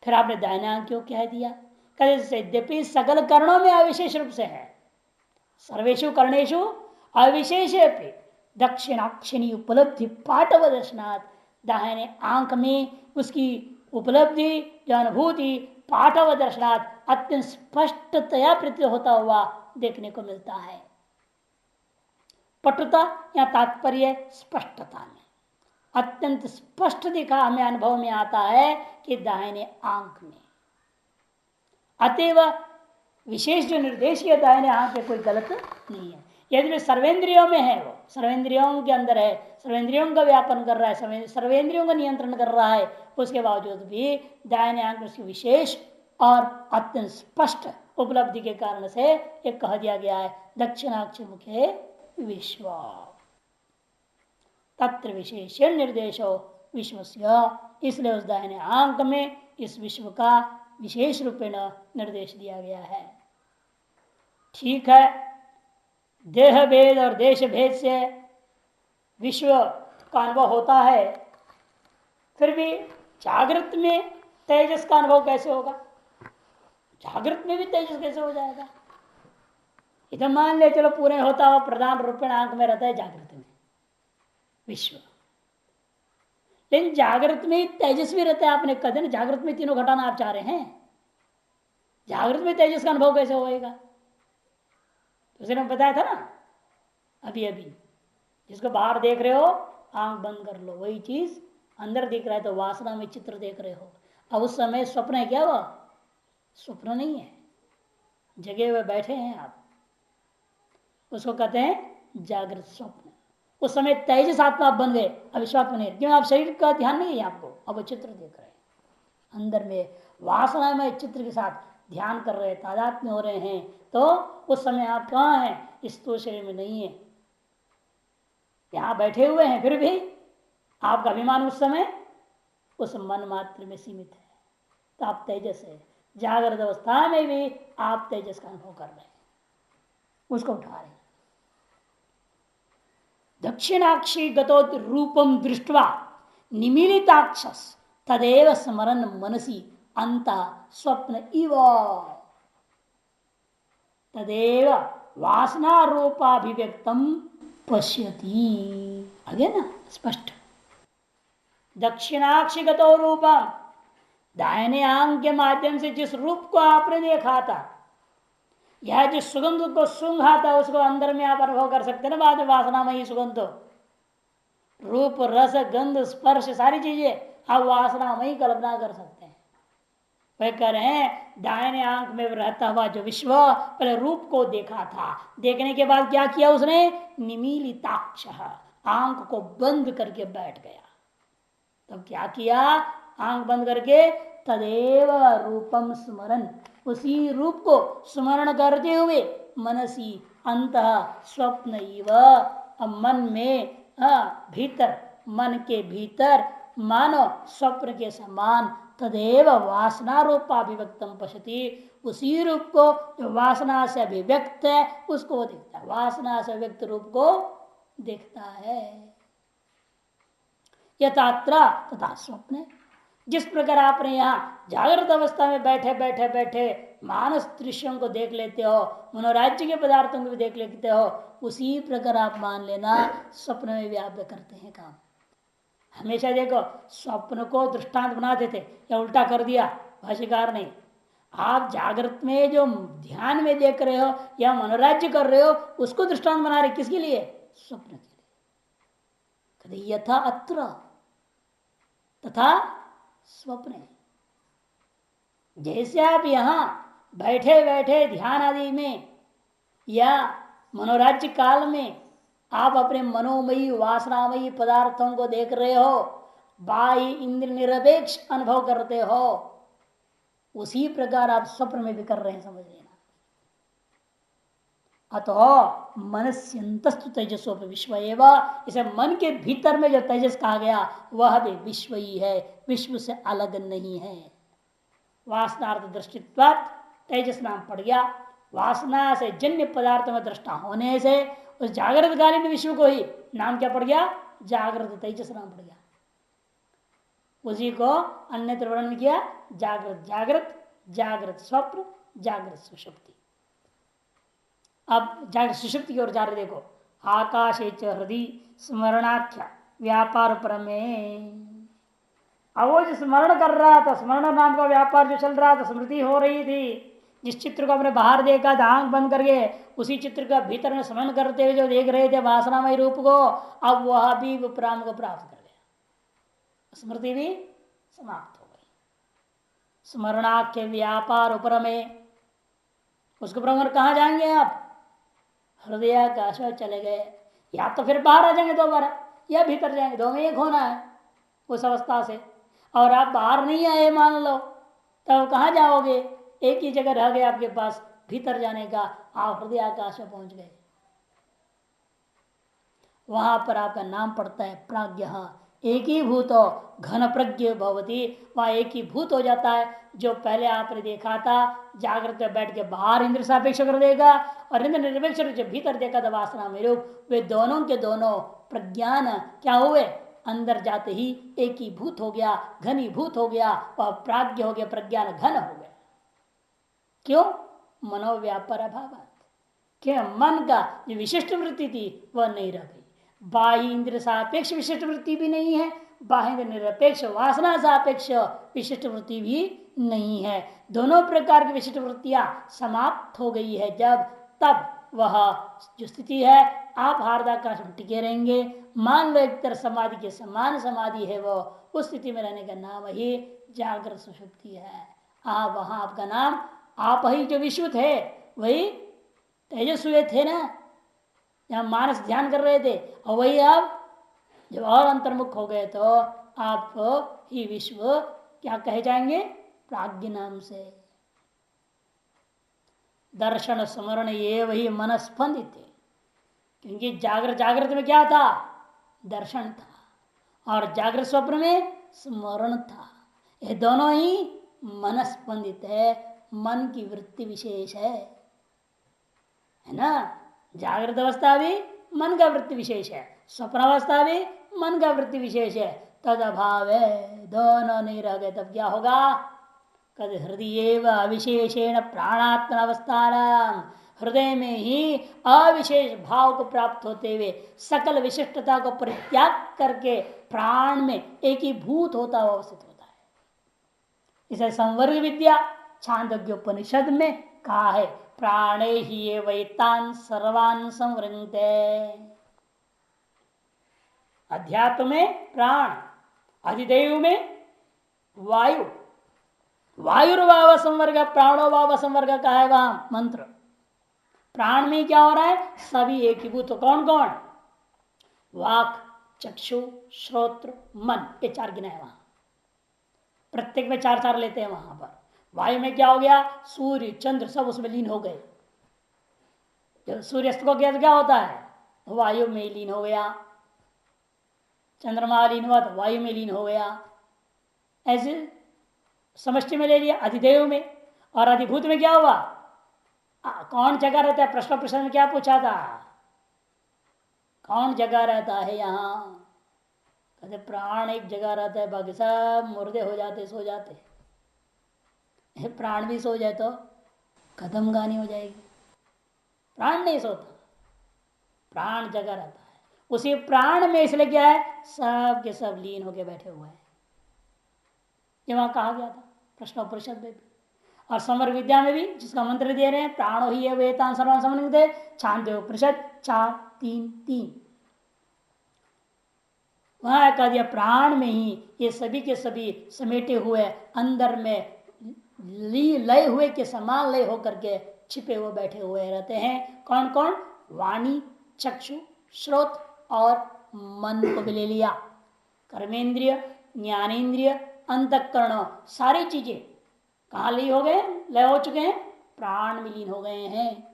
फिर आपने दाहिना क्यों कह दिया, यद्यपि सकल कर्णों में अविशेष रूप से है, सर्वेषु कर्णेषु अविशेष दक्षिणाक्षिणी उपलब्धि पाटव दर्शनाथ, दाहिने आंख में उसकी उपलब्धि जो अनुभूति पाटव दर्शनाथ अत्यंत स्पष्टतया प्रतीत होता हुआ देखने को मिलता है। पटुता या तात्पर्य स्पष्टता में, अत्यंत स्पष्ट दिखा हमें अनुभव में आता है कि दाहिने आंख में, अतएव विशेष जो निर्देश है दाहिने आंख में कोई गलत नहीं है। यदि सर्वेंद्रियों में है, वो सर्वेंद्रियों के अंदर है, सर्वेंद्रियों का व्यापन कर रहा है, सर्वेंद्रियों का नियंत्रण कर रहा है, उसके बावजूद भी दाहिने आंख में उसकी विशेष और अत्यंत स्पष्ट उपलब्धि के कारण से एक कह दिया गया है, दक्षिणाक्ष मुखे विश्व, तत्र विशेष निर्देशो विश्वस्य, इसलिए उस दाहिने आंक में इस विश्व का विशेष रूपेण निर्देश दिया गया है। ठीक है, देह भेद और देश भेद से विश्व का अनुभव होता है, फिर भी जागृत में तेजस का अनुभव कैसे होगा, जागृत में भी तेजस कैसे हो जाएगा। इधर मान ले चलो पूरे होता हुआ प्रधान रूपेण आंख में रहता है जागृत में विश्व, लेकिन जागृत में तेजस्वी रहता है। आपने कहा ना जागृत में तीनों घटाना आप चाह रहे हैं, जागृत में तेजस का अनुभव कैसे होएगा। तो उसने बताया था ना अभी अभी, जिसको बाहर देख रहे हो आंख बंद कर लो, वही चीज अंदर दिख रहा है, तो वासना में चित्र देख रहे हो। अब उस समय स्वप्न है क्या, वह स्वप्न नहीं है, जगह हुए बैठे हैं आप। उसको कहते हैं जागृत स्वप्न। उस समय तेजस आत्मा आप बन गए, अविश्वास में नहीं, क्यों आप शरीर का ध्यान नहीं है आपको, अब वो चित्र देख रहे हैं अंदर में, वासना में चित्र के साथ ध्यान कर रहे हैं, तादात्म्य हो रहे हैं, तो उस समय आप कहाँ हैं, इस स्थूल शरीर में नहीं है, यहां बैठे हुए हैं, फिर भी आपका अभिमान उस समय उस मन मात्र में सीमित है, तो आप तेजस है। जागृत अवस्था में भी आप तेजस का अनुभव कर रहे हैं, उसको उठा रहे हैं। दक्षिणाक्षी गतो रूपम दृष्टवा निमीलिताक्षस तदेव स्मरण मनसी अंत स्वप्न इव तदेव वासना रूपाभिव्यक्तम पश्यति। आगे ना स्पष्ट, दक्षिणाक्षिगतो रूपम, दाहिने आंग के माध्यम से जिस रूप को आपने देखा था, यह जिस सुगंध को सूंघा था, उसको अंदर में आप अनुभव कर सकते ना, बाद में वासनामयी सुगंध, रूप रस गंध स्पर्श सारी चीजें आप वासनामयी कल्पना कर सकते हैं। वह कह रहे हैं दाहिने आंख में रहता हुआ जो विश्व पहले रूप को देखा था, देखने के बाद क्या किया उसने, निमीलिताक्ष, आंख को बंद करके बैठ गया। तब क्या किया, आंख बंद करके तदेव रूपम स्मरण, उसी रूप को स्मरण करते हुए मनसी अंत स्वप्न इव, मन में भीतर, मन के भीतर मानो स्वप्न के समान तदेव वासना रूपाभिव्यक्तम पश्यति, उसी रूप को जो वासना से अभिव्यक्त है उसको वो देखता है, वासना से व्यक्त रूप को देखता है। यथात्र तथा स्वप्न, जिस प्रकार आपने यहाँ जागृत अवस्था में बैठे बैठे बैठे मानस दृश्यों को देख लेते हो, मनोराज्य के पदार्थों को भी देख लेते हो, उसी प्रकार आप मान लेना स्वप्न में भी आप करते हैं काम। हमेशा देखो स्वप्न को दृष्टांत बनाते थे, या उल्टा कर दिया भाष्यकार ने, आप जागृत में जो ध्यान में देख रहे हो या मनोराज्य कर रहे हो उसको दृष्टांत बना रहे, किसके लिए, स्वप्न के लिए। यथा अत्र तथा स्वप्न, जैसे आप यहां बैठे बैठे ध्यान आदि में या मनोराज्य काल में आप अपने मनोमयी वासनामयी पदार्थों को देख रहे हो, बाह्य इंद्र निरपेक्ष अनुभव करते हो, उसी प्रकार आप स्वप्न में भी कर रहे हैं, समझ लेना। अतो मनस्यंतस्तु तेजसोप विश्व एवं, इसे मन के भीतर में जो तेजस कहा गया वह भी विश्व ही है, विश्व से अलग नहीं है। वासनार्थ दृष्टित्वात् तेजस नाम पड़ गया, वासना से जन्य पदार्थ में दृष्टा होने से उस जागृत कालीन विश्व को ही नाम क्या पड़ गया, जागृत तेजस नाम पड़ गया। उसी को अन्यत्र वर्णन किया, जागृत जागृत, जागृत स्वप्न, जागृत सुषुप्ति। अब जागृत सुषुप्ति की ओर जा रहे, देखो आकाशे च हृदय स्मरणाख्या व्यापार प्रमेय। अब वो जो स्मरण कर रहा था, स्मरण नाम का व्यापार जो चल रहा था, स्मृति हो रही थी, जिस चित्र को अपने बाहर देखा था आंख बंद करके, उसी चित्र का भीतर में स्मरण करते हुए जो देख रहे थे वासनामय रूप को, अब वह भी विपराम को प्राप्त कर गया, स्मृति भी समाप्त हो गई। स्मरणाख्य व्यापार उपरमेय, उसको भ्रमण कहाँ जाएंगे आप, हृदयाकाश में चले गए, या तो फिर बाहर आ जाएंगे दोबारा, या भीतर जाएंगे, दो में एक होना है उस अवस्था से। और आप बाहर नहीं आए मान लो, तब कहाँ जाओगे, एक ही जगह रह गए आपके पास भीतर जाने का, आप हृदय आकाश में पहुंच गए, वहां पर आपका नाम पड़ता है प्राज्ञ, एक ही भूत हो घन प्रज्ञ भवती, वहां एक ही भूत हो जाता है। जो पहले आपने देखा था जागृत में बैठ के बाहर इंद्र सापेक्ष कर देगा, और इंद्र निरपेक्ष जो भीतर देखा था वासना में रूप, वे दोनों के दोनों प्रज्ञान क्या हुए, अंदर जाते ही एक ही भूत हो गया, घनीभूत हो गया, वह प्राज्ञ हो गया, प्रज्ञान घन हो गया। क्यों, मनोव्यापार अभाव, क्यों मन का जो विशिष्ट वृत्ति थी वह नहीं रह गई, बाह्य इंद्र सापेक्ष विशिष्ट वृत्ति भी नहीं है, बाह्य इंद्र निरपेक्ष वासना सापेक्ष विशिष्ट वृत्ति भी नहीं है, दोनों प्रकार की विशिष्ट वृत्तियां समाप्त हो गई है जब, तब वह जो स्थिति है आप हार्दाकाश में टिके रहेंगे, मान लो एक तरह समाधि के समान समाधि है, वो उस स्थिति में रहने का नाम ही जागृत सुषुप्ति है। आप वहां आपका नाम, आप ही जो विश्व थे वही तेजस्वी थे ना, जहां मानस ध्यान कर रहे थे और वही आप जब और अंतर्मुख हो गए तो आप ही विश्व क्या कहे जाएंगे? प्राज्ञ नाम से। दर्शन स्मरण ये वही मन स्पंदित थे, क्योंकि जागृत में क्या था? दर्शन था, और जागृत स्वप्न में स्मरण था। ये दोनों ही मन स्पंदित है, मन की वृत्ति विशेष है ना। जागृत अवस्था भी मन का वृत्ति विशेष है, स्वप्न अवस्था भी मन का वृत्ति विशेष है। तद अभाव है, दोनों नहीं रह गए तब क्या होगा? कद हृदय अविशेषेण प्राणात्म अवस्थान, हृदय में ही अविशेष भाव को प्राप्त होते हुए सकल विशिष्टता को परित्याग करके प्राण में एक ही भूत होता हुआ अवस्थित होता है। इसे संवर्ग विद्या छांदोग्य उपनिषद में कहा है, प्राणे ही वैतान सर्वान संवृंगते। अध्यात्म में प्राण, अधिदेव में वायु, वायुर्भाव संवर्ग प्राणो भाव संवर्ग का है वहां मंत्र। प्राण में क्या हो रहा है? सभी एकीभूत। कौन कौन? वाक, चक्षु, श्रोत्र, मन, ये चार गिनाए वहां। प्रत्येक में चार चार लेते हैं वहां पर। वायु में क्या हो गया? सूर्य चंद्र सब उसमें लीन हो गए। जब सूर्यास्त को गया तो क्या होता है? वायु में लीन हो गया। चंद्रमा लीन हुआ तो वायु में लीन हो गया। ऐसे समष्टि में ले लिया, अधिदेव में। और अधिभूत में क्या हुआ? कौन जगह रहता है? प्रश्न में क्या पूछा था? कौन जगह रहता है यहाँ? कहते प्राण एक जगह रहता है, बाकी सब मुर्दे हो जाते, सो जाते। प्राण भी सो जाए तो कदम गानी हो जाएगी। प्राण नहीं सोता, प्राण जगह रहता है। उसी प्राण में इसलिए क्या है? सब के सब लीन होके बैठे हुए हैं। ये वहां कहा गया था प्रश्नोपनिषद में भी। और समर विद्या में भी जिसका मंत्र दे रहे हैं, प्राणो ही है वेतान सर्वान समन्विते, छांदोग्य उपनिषद 4:3:3। वहां कह दिया प्राण में ही ये सभी के सभी समेटे हुए अंदर में लय हुए के समान लय होकर के छिपे हुए बैठे हुए रहते हैं। कौन कौन? वाणी, चक्षु, श्रोत और मन को भी ले लिया। कर्मेंद्रिय, ज्ञानेन्द्रिय, अंतःकरण, सारी चीजें कहाँ लय हो गए? लय हो चुके हैं, प्राण में लीन हो गए हैं।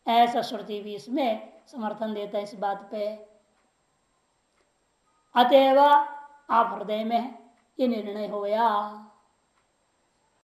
ऐसा श्रुति भी इसमें समर्थन देता है इस बात पे। अतएव आप हृदय में ये निर्णय हो गया।